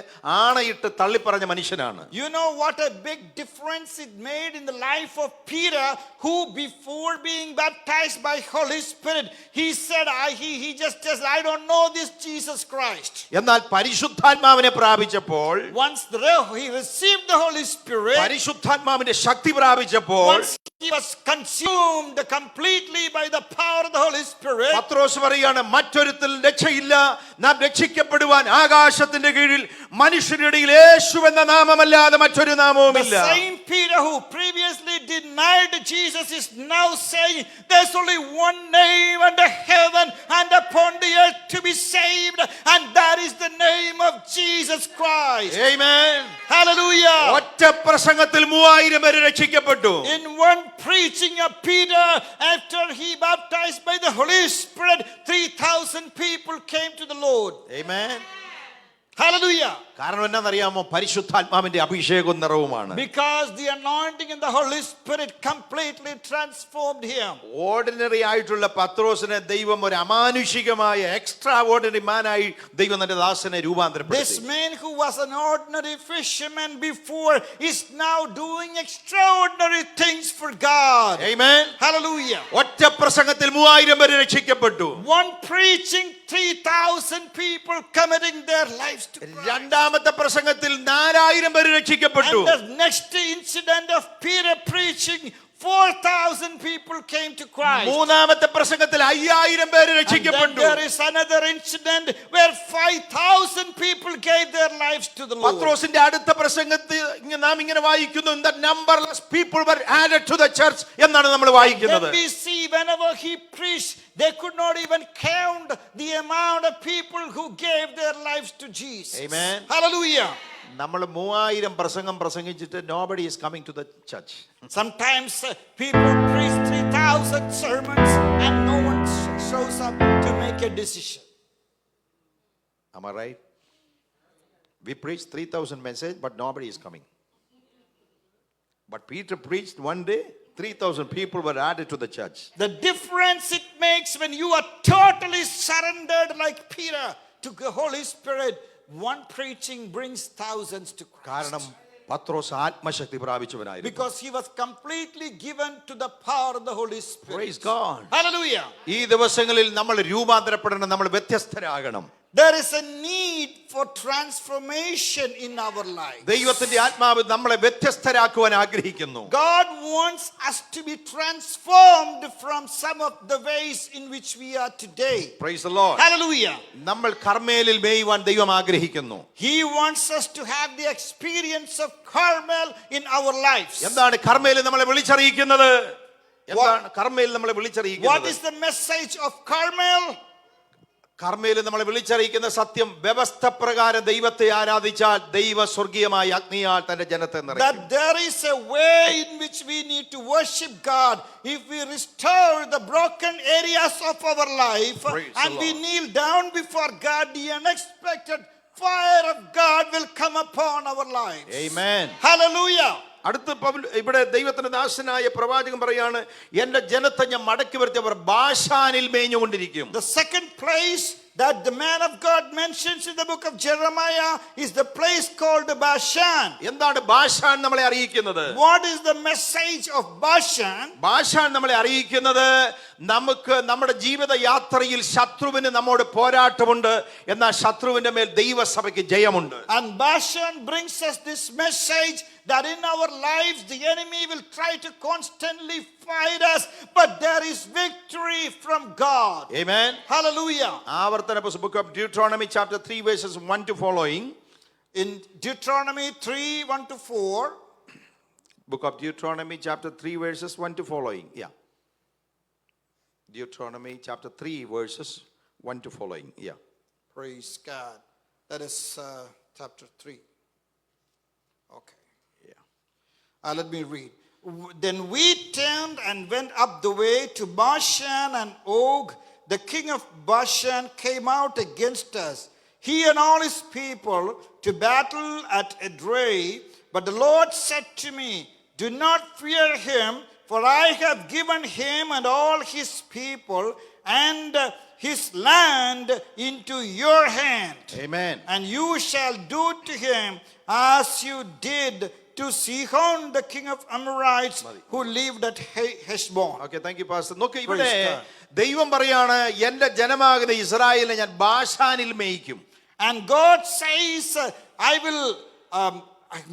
ആണയിട്ട് തള്ളിപ്പറഞ്ഞ മനുഷ്യനാണ്. You know what a big difference it made in the life of Peter, who before being baptized by Holy Spirit, he said, he just says, I don't know this Jesus Christ. എന്നാൽ പരിശുദ്ധാത്മാവിനെ പ്രാപിച്ചപ്പോൾ, Once he received the Holy Spirit, പരിശുദ്ധാത്മാവിന്റെ ശക്തി പ്രാപിച്ചപ്പോൾ once he was consumed completely by the power of the Holy Spirit, പത്രോസ് പറയാണ്, മറ്റൊരുത്തിൽ രക്ഷയില്ല, നാം രക്ഷിക്കപ്പെടുവാൻ ആകാശത്തിന്റെ കീഴിൽ മനുഷ്യരുടെ ഇടയിൽ യേശു എന്ന നാമമല്ലാതെ മറ്റൊരു the നാമവുമില്ല. same Peter who previously denied Jesus is now saying there's only one name under heaven and upon the earth to be saved, and that is the name of Jesus Christ. Amen. Hallelujah. ഒറ്റ പ്രസംഗത്തിൽ 3000 പേര് രക്ഷിക്കപ്പെട്ടു. In one preaching of Peter, after he baptized by the Holy Spirit, 3,000 people came to the Lord. Amen. Hallelujah. കാരണം എന്നാണെന്നറിയാമോ? പരിശുദ്ധാത്മാവിന്റെ അഭിഷേകവും നിറവുമാണ്. Because the anointing in the Holy Spirit completely transformed him. Ordinary ആയിട്ടുള്ള പത്രോസിനെ ദൈവം ഒരു അമാനുഷികമായ എക്സ്ട്രാ ഓർഡിനറി മാനായി ദൈവം തന്റെ ദാസനെ This രൂപാന്തരപ്പെടുത്തി. man who was an ordinary fisherman before is now doing extraordinary things for God. Amen. Hallelujah. ഒറ്റ പ്രസംഗത്തിൽ 3000 പേര് രക്ഷിക്കപ്പെട്ടു. One preaching, 3,000 people committing their lives to Christ. രണ്ടാമത്തെ പ്രസംഗത്തിൽ 4000 പേര് രക്ഷിക്കപ്പെട്ടു. And the next incident of Peter preaching, preaching, 4,000 people came to Christ. മൂന്നാമത്തെ പ്രസംഗത്തിൽ 5000 പേര് And then രക്ഷിക്കപ്പെട്ടു. there is another incident where 5,000 people gave their lives to the Lord. പത്രോസിന്റെ അടുത്ത പ്രസംഗത്തിൽ നാം ഇങ്ങനെ വായിക്കുന്നു, that numberless people were added to the church എന്നാണ് നമ്മൾ വായിക്കുന്നത്. Then we see whenever he preached, they could not even count the amount of people who gave their lives to Jesus. Amen. Hallelujah. നമ്മൾ 3000 പ്രസംഗം പ്രസംഗിച്ചിട്ട് nobody is coming to the church. Sometimes people preach 3,000 sermons and no one shows up to make a decision. Am I right? We preached 3,000 message but nobody is coming. But Peter preached one day, 3,000 people were added to the church. The difference it makes when you are totally surrendered like Peter to the Holy Spirit, one preaching brings thousands to കാരണം Christ. Pathros ആത്മശക്തി പ്രാപിച്ചവനായിരുന്നു. Because he was completely given to the power of the Holy Spirit. Praise God. Hallelujah. ഈ ദിവസങ്ങളിൽ നമ്മൾ രൂപാന്തരപ്പെടണം, നമ്മൾ വ്യത്യസ്തരാകണം. There is a need for transformation in our life. ദൈവത്തിന്റെ ആത്മാവ് നമ്മളെ വ്യത്യസ്തരാക്കുവാൻ ആഗ്രഹിക്കുന്നു. God wants us to be transformed from some of the ways in which we are today. Praise the Lord. Hallelujah. നമ്മൾ കർമ്മേലിൽ മേയുവാൻ ദൈവം ആഗ്രഹിക്കുന്നു. He wants us to have the experience of Carmel in our lives. എന്താണ് കർമ്മേലിൽ നമ്മളെ വിളിച്ചറിയിക്കുന്നത്? എന്താണ് കർമ്മേലിൽ നമ്മളെ വിളിച്ചറിയിക്കുന്നത്? What is the message of Carmel? കർമ്മേലിൽ നമ്മളെ വിളിച്ചറിയിക്കുന്ന സത്യം, വ്യവസ്ഥ പ്രകാരം ദൈവത്തെ ആരാധിച്ചാൽ ദൈവ സ്വർഗീയമായ അഗ്നിയാൽ തന്റെ ജനത്തെ നിറയ്ക്കും. That there is a way in which we need to worship God. If we restore the broken areas of our life Praise and the we Lord. kneel down before God, the unexpected fire of God will come upon our lives. Amen. Hallelujah. അടുത്ത ഇവിടെ ദൈവത്തിന്റെ ദാസനായ പ്രവാചകൻ പറയാണ്, എന്റെ ജനത്തെ ഞാൻ മടക്കി വരുത്തിയവർ ബാശാനിൽ മേഞ്ഞുകൊണ്ടിരിക്കും. The second place that the man of God mentions in the book of Jeremiah is the place called Bashan. എന്താണ് ബാശാൻ നമ്മളെ അറിയിക്കുന്നത്? What is the message of Bashan? Bashan നമ്മളെ അറിയിക്കുന്നത്, നമുക്ക് നമ്മുടെ ജീവിത യാത്രയിൽ ശത്രുവിന് നമ്മോട് പോരാട്ടമുണ്ട്, എന്നാൽ ശത്രുവിന്റെ മേൽ ദൈവസഭയ്ക്ക് ജയമുണ്ട്. And Bashan brings us this message that in our lives the enemy will try to constantly fight us, but there is victory from God. Amen. Hallelujah. ആവർത്തന പുസ്തകം, book of Deuteronomy chapter 3 verses 1 to following. In Deuteronomy 3, 1 to 4. Book of Deuteronomy chapter 3 verses 1 to following. Yeah. Deuteronomy chapter 3 verses 1 to following. Yeah. Praise God. That is chapter 3. Okay. Let me read. Then we turned and went up the way to Bashan, and Og, the king of Bashan, came out against us, he and all his people, to battle at Edrei. But the Lord said to me, do not fear him, for I have given him and all his people and his land into your hand. Amen. And you shall do to him as you did to Sihon, the king of Amorites, who lived at Heshbon. Okay, thank you, Pastor. നോക്ക്, ഇവിടെ ദൈവം പറയാണ്, എന്റെ ജനമാകുന്ന ഇസ്രായേലിനെ ഞാൻ ബാശാനിൽ മേയിക്കും. And God says, I will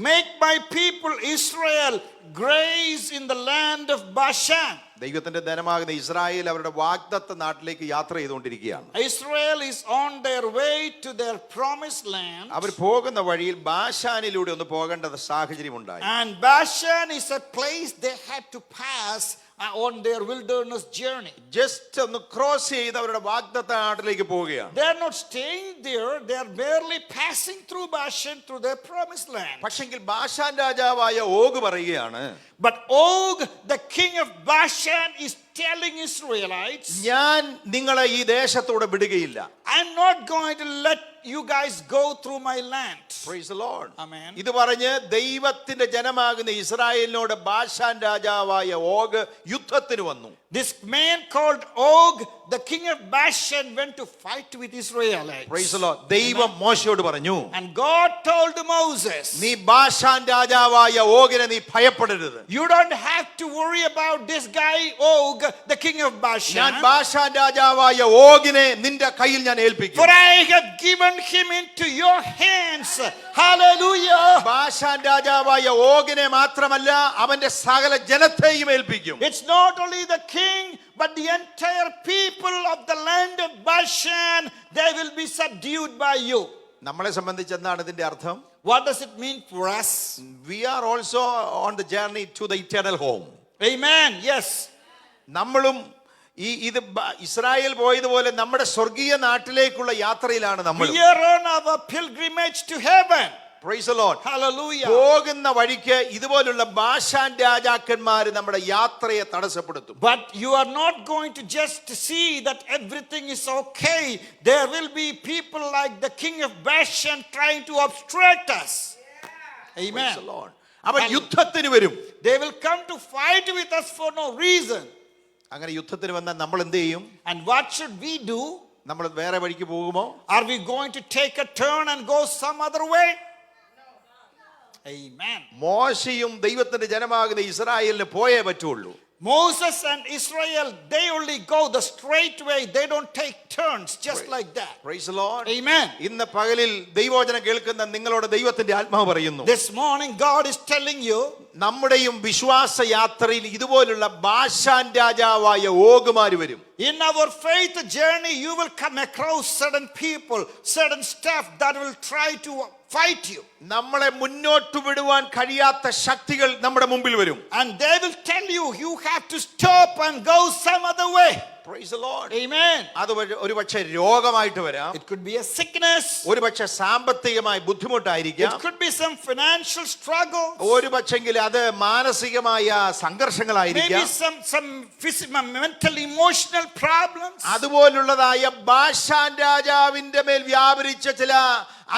make my people Israel graze in the land of Bashan. ദൈവത്തിന്റെ ജനമാകുന്ന Israel അവരുടെ വാഗ്ദത്ത നാട്ടിലേക്ക് യാത്ര ചെയ്തുകൊണ്ടിരിക്കുകയാണ്. Israel is on their way to their promised land. അവർ പോകുന്ന വഴിയിൽ ബാശാനിലൂടെ ഒന്ന് പോകേണ്ട സാഹചര്യം ഉണ്ടായി. And Bashan is a place they had to pass on their wilderness journey. Just ഒന്ന് ക്രോസ് ചെയ്ത് അവരുടെ വാഗ്ദത്ത നാട്ടിലേക്ക് പോവുകയാണ്. They are not staying there, they are barely passing through Bashan through their promised land. പക്ഷെങ്കിൽ ബാശാൻ രാജാവായ org പറയുകയാണ്, But Og, the king of Bashan, is telling Israelites, ഞാൻ നിങ്ങളെ ഈ ദേശത്തോടെ വിടുകയില്ല. I'm not going to let you guys go through my land. Praise the Lord. Amen. ഇത് പറഞ്ഞ് ദൈവത്തിന്റെ ജനമാകുന്ന ഇസ്രായേലിനോട് ബാശാൻ രാജാവായ ഓഗ് യുദ്ധത്തിന് വന്നു. This man called Og, the king of Bashan, went to fight with Israelites. Praise the Lord. ദൈവം മോശയോട് പറഞ്ഞു, And God told Moses, നീ ബാശാൻ രാജാവായ ഓഗിനെ നീ ഭയപ്പെടരുത്. you don't have to worry about this guy Og. the king of ഞാൻ Bashan, Bashan രാജാവായ ഓഗിനെ നിന്റെ കയ്യിൽ ഞാൻ ഏൽപ്പിക്കും. for I have given him into your hands. Hallelujah. Bashan രാജാവായ ഓഗിനെ മാത്രമല്ല അവന്റെ സകല ജനത്തെയും ഏൽപ്പിക്കും. It's not only the king, but the entire people of the land of Bashan, they will be subdued by you. നമ്മളെ സംബന്ധിച്ച് എന്താണ് ഇതിന്റെ അർത്ഥം? What does it mean for us? We are also on the journey to the eternal home. Amen. Yes. നമ്മളും ഇത് Israel പോയതുപോലെ നമ്മുടെ സ്വർഗീയ നാട്ടിലേക്കുള്ള യാത്രയിലാണ് നമ്മൾ. We are on our pilgrimage to heaven. Praise the Lord. Hallelujah. പോകുന്ന വഴിക്ക് ഇതുപോലുള്ള ബാഷാൻ രാജാക്കന്മാർ നമ്മുടെ യാത്രയെ തടസ്സപ്പെടുത്തും. But you are not going to just see that everything is okay. There will be people like the king of Bashan trying to obstruct us. Amen. Praise the Lord. അവൻ യുദ്ധത്തിന് വരും. They will come to fight with us for no reason. അങ്ങനെ യുദ്ധത്തിന് വന്നാൽ നമ്മൾ എന്ത് ചെയ്യും? And what should we do? നമ്മൾ വേറെ വഴിക്ക് പോകുമോ? Are we going to take a turn and go some other way? Amen. മോശയും ദൈവത്തിന്റെ ജനമാകുന്ന ഇസ്രായേലിന് പോയേ പറ്റുള്ളൂ. Moses and Israel, they only go the straight way. They don't take turns just like that. Praise the Lord. Amen. ഇന്ന് പകലിൽ ദൈവവചനം കേൾക്കുന്ന നിങ്ങളോട് ദൈവത്തിന്റെ ആത്മാവ് പറയുന്നു, This morning God is telling you, നമ്മുടെയും വിശ്വാസ യാത്രയിൽ ഇതുപോലുള്ള ബാഷാൻ രാജാവായ ഓഗുമാര് വരും. in our faith journey, you will come across certain people, certain stuff that will try to fight you. നമ്മളെ മുന്നോട്ട് വിടുവാൻ കഴിയാത്ത ശക്തികൾ നമ്മുടെ മുമ്പിൽ വരും. And they will tell you, you have to stop and go some other way. Praise the Lord. Amen. അത് ഒരുപക്ഷെ രോഗമായിട്ട് വരാം. It could be a sickness. ഒരുപക്ഷെ സാമ്പത്തികമായി ബുദ്ധിമുട്ടായിരിക്കാം. It could be some financial struggle. ഒരുപക്ഷെങ്കിൽ അത് മാനസികമായ സംഘർഷങ്ങളായിരിക്കാം. Maybe some mental emotional problems. അതുപോലുള്ളതായ Bashan രാജാവിന്റെ മേൽ വ്യാപരിച്ച ചില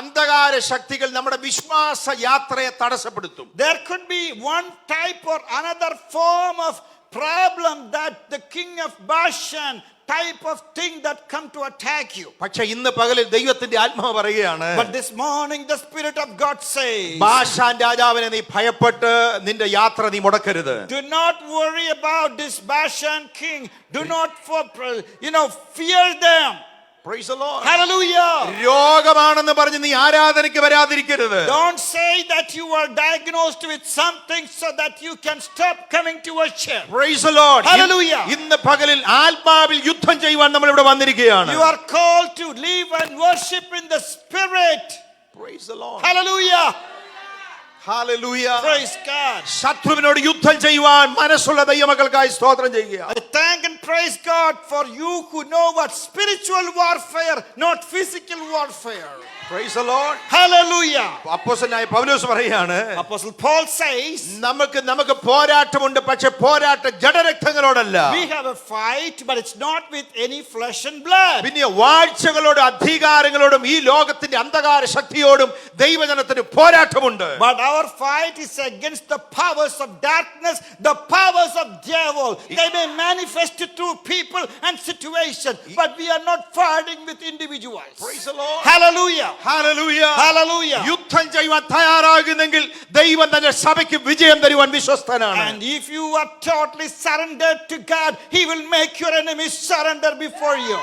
അന്ധകാര ശക്തികൾ നമ്മുടെ വിശ്വാസ യാത്രയെ തടസ്സപ്പെടുത്തും. There could be one type or another form of problem that the king of Bashan type of thing that come to attack you. പക്ഷേ ഇന്ന് പകലിൽ ദൈവത്തിന്റെ ആത്മാവ് പറയുകയാണ്, But this morning the Spirit of God says, Bashan രാജാവിനെ നീ ഭയപ്പെട്ട് നിന്റെ യാത്ര നീ മുടക്കരുത്. do not worry about this Bashan king. Do not fear them. Praise the Lord. Hallelujah. രോഗമാണെന്ന് പറഞ്ഞ് നീ ആരാധനയ്ക്ക് വരാതിരിക്കരുത്. Don't say that you are diagnosed with something so that you can stop coming to worship. Praise the Lord. Hallelujah. ഇന്ന് പകലിൽ ആത്മാവിൽ യുദ്ധം ചെയ്യുവാൻ നമ്മൾ ഇവിടെ വന്നിരിക്കുകയാണ്. You are called to live and worship in the Spirit. Praise the Lord. Hallelujah. Hallelujah. Praise God. ശത്രുവിനോട് യുദ്ധം ചെയ്യുവാൻ മനസ്സുള്ള ദൈവമക്കൾക്കായി സ്തോത്രം ചെയ്യുക. I thank and praise God for you who know what spiritual warfare, not physical warfare. Praise the Lord. Hallelujah. അപ്പോസ്തലനായ പൗലോസ് പറയുകയാണ്, Apostle Paul says, നമുക്ക് പോരാട്ടമുണ്ട്, പക്ഷെ പോരാട്ട ജഡരക്തങ്ങളോടല്ല. we have a fight, but it's not with any flesh and blood. പിന്നെ വാഴ്ചകളോടും അധികാരങ്ങളോടും ഈ ലോകത്തിന്റെ അന്ധകാര ശക്തിയോടും ദൈവജനത്തിന് പോരാട്ടമുണ്ട്. But our fight is against the powers of darkness, the powers of devil. They may manifest through people and situations, but we are not fighting with individuals. Praise the Lord. Hallelujah. Hallelujah. Hallelujah. യുദ്ധം ചെയ്യുവാൻ തയ്യാറാകുന്നെങ്കിൽ ദൈവം തന്റെ സഭയ്ക്ക് വിജയം തരുവാൻ വിശ്വസ്തനാണ്. And if you are totally surrendered to God, He will make your enemies surrender before you.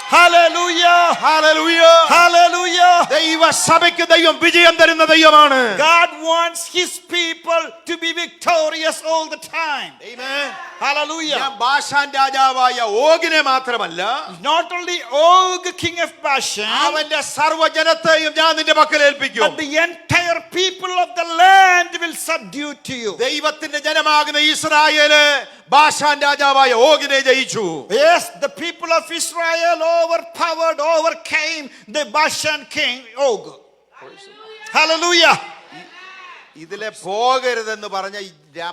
Hallelujah. Hallelujah. Hallelujah. ദൈവ സഭയ്ക്ക് ദൈവം വിജയം തരുന്ന ദൈവമാണ്. God wants His people to be victorious all the time. Amen. Hallelujah. ഞാൻ ബാഷാൻ രാജാവായ ഓഗിനെ മാത്രമല്ല, Not only Og, king of Bashan, അവന്റെ സർവ്വജനത്തെയും ഞാൻ നിന്റെ പക്കൽ ഏൽപ്പിക്കും. but the entire people of the land will subdue to you. ദൈവത്തിന്റെ ജനമാകുന്ന ഇസ്രായേല് ബാഷാൻ രാജാവായ ഓഗിനെ ജയിച്ചു. Yes, the people of Israel overcame the Bashan king Og. Hallelujah. ഇതിലെ പോകരുതെന്ന് പറഞ്ഞ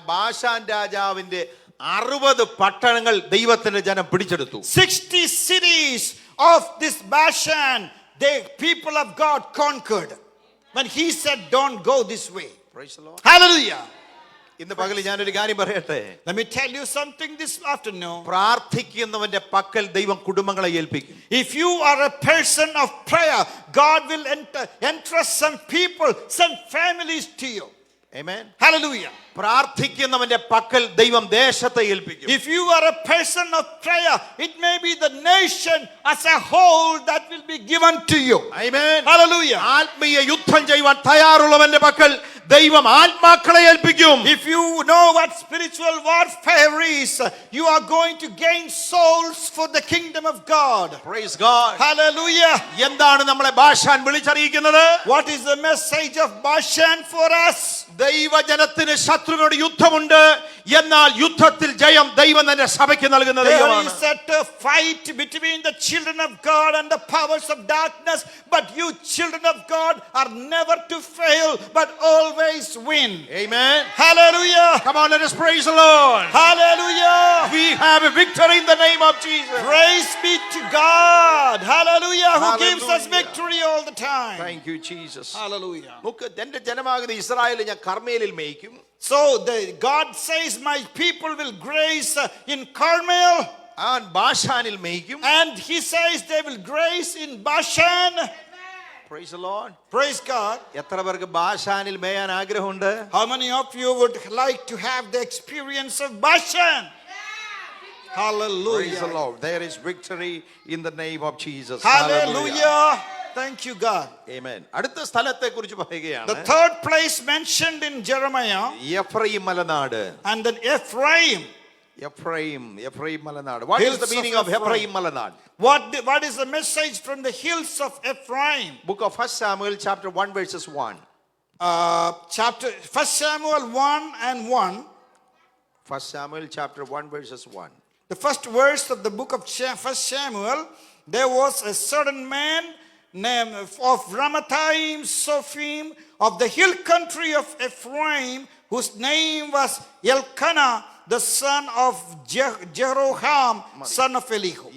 ബാഷാൻ രാജാവിന്റെ 60 പട്ടണങ്ങൾ ദൈവത്തിന്റെ ജനം പിടിച്ചെടുത്തു. 60 cities of this Bashan, the people of God conquered. When he said, don't go this way. Praise the Lord. Hallelujah. ഇന്ന് പകൽ ഞാനൊരു കാര്യം പറയട്ടെ. Let me tell you something this afternoon. പ്രാർത്ഥിക്കുന്നവന്റെ പക്കൽ ദൈവം കുടുംബങ്ങളെ ഏൽപ്പിക്കും. If you are a person of prayer, God will entrust some people, some families to you. Amen. Hallelujah. പ്രാർത്ഥിക്കുന്നവന്റെ പക്കൽ ദൈവം ദേശത്തെ ഏൽപ്പിക്കും. If you are a person of prayer, it may be the nation as a whole that will be given to you. Amen. Hallelujah. ആത്മീയ യുദ്ധം ചെയ്യുവാൻ തയ്യാറുള്ളവന്റെ പക്കൽ ദൈവം ആത്മാക്കളെ ഏൽപ്പിക്കും. If you know what spiritual warfare is, you are going to gain souls for the kingdom of God. Praise God. Hallelujah. എന്താണ് നമ്മളെ Bashan വിളിച്ചറിയിക്കുന്നത്? What is the message of Bashan for us? ദൈവജനത്തിന് ശത്രുവിനോട് യുദ്ധമുണ്ട്, എന്നാൽ യുദ്ധത്തിൽ ജയം ദൈവം തന്നെ സഭയ്ക്ക് നൽകുന്ന There ദൈവമാണ്. is a fight between the children of God and the powers of darkness, but you children of God are never to fail, but always win. Amen. Hallelujah. Come on, let us praise the Lord. Hallelujah. We have a victory in the name of Jesus. Praise be to God. Hallelujah. Who gives us Hallelujah. victory all the time. Thank you, Jesus. Hallelujah. നമുക്ക് എന്റെ ജനമാകുന്ന ഇസ്രായേലിൽ ഞാൻ കർമ്മേലിൽ മേയ്ക്കും. So God says, my people will graze in Carmel. ബാഷാനിൽ മേയ്ക്കും. And he says they will graze in Bashan. Praise the Lord. Praise God. എത്ര പേർക്ക് ബാഷാനിൽ മേയാൻ ആഗ്രഹമുണ്ട്? How many of you would like to have the experience of Bashan? Praise the Hallelujah. Lord. There is victory in the name of Jesus. Hallelujah. Thank you, God. Amen. അടുത്ത സ്ഥലത്തെ കുറിച്ച് പറയുകയാണ്. The third place mentioned in Jeremiah, Ephraim Malanad. and then Ephraim. Ephraim Malanad. What is Hills the of meaning of Ephraim. Ephraim Malanad? What is the message from the hills of Ephraim? Book of 1 Samuel chapter 1 verses 1. Chapter 1 Samuel 1 and 1. 1 Samuel chapter 1 verses 1. The first verse of the book of 1 Samuel, there was a certain man named of Ramathaim Sophim of the hill country of Ephraim, whose name was Elkanah, the son of Jeroham, son of Elihu.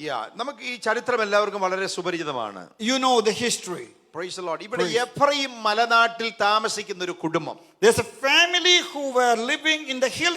നമുക്ക് ഈ ചരിത്രം എല്ലാവർക്കും വളരെ സുപരിചിതമാണ്. You know the history. Praise the Lord. ഇവിടെ Ephraim മലനാട്ടിൽ താമസിക്കുന്ന ഒരു കുടുംബം. There's a family who were living in the hill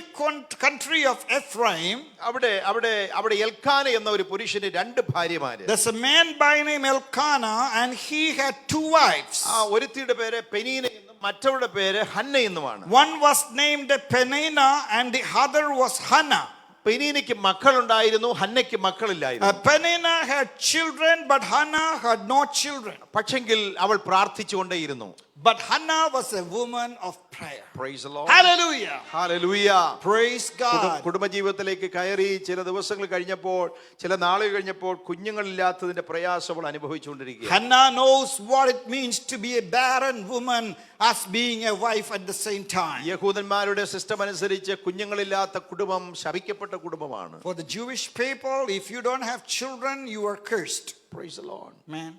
country of Ephraim. അവിടെ എൽക്കാന എന്ന ഒരു പുരുഷന് രണ്ട് ഭാര്യമാര്. There's a man by name Elkanah, and he had two wives. ഒരുത്തിയുടെ പേര് പെനീന എന്നും മറ്റവരുടെ പേര് ഹന്ന എന്നുമാണ്. One was named Peninnah and the other was Hannah. പെനീനയ്ക്ക് മക്കളുണ്ടായിരുന്നു, ഹന്നയ്ക്ക് മക്കളില്ലായിരുന്നു. Peninnah had children, but Hannah had no children. പക്ഷെങ്കിൽ അവൾ പ്രാർത്ഥിച്ചുകൊണ്ടേയിരുന്നു. But Hannah was a woman of prayer. Praise the Lord. Hallelujah. Hallelujah. Praise God. കുടുംബജീവിതത്തിലേക്ക് കയറി ചില ദിവസങ്ങൾ കഴിഞ്ഞപ്പോൾ, ചില നാളുകൾ കഴിഞ്ഞപ്പോൾ കുഞ്ഞുങ്ങളില്ലാത്തതിന്റെ പ്രയാസം അവൾ അനുഭവിച്ചുകൊണ്ടിരിക്കുക. Hannah knows what it means to be a barren woman as being a wife at the same time. യഹൂദന്മാരുടെ സിസ്റ്റം അനുസരിച്ച് കുഞ്ഞുങ്ങളില്ലാത്ത കുടുംബം ശപിക്കപ്പെട്ട കുടുംബമാണ്. For the Jewish people, if you don't have children, you are cursed. Praise the Lord. Man.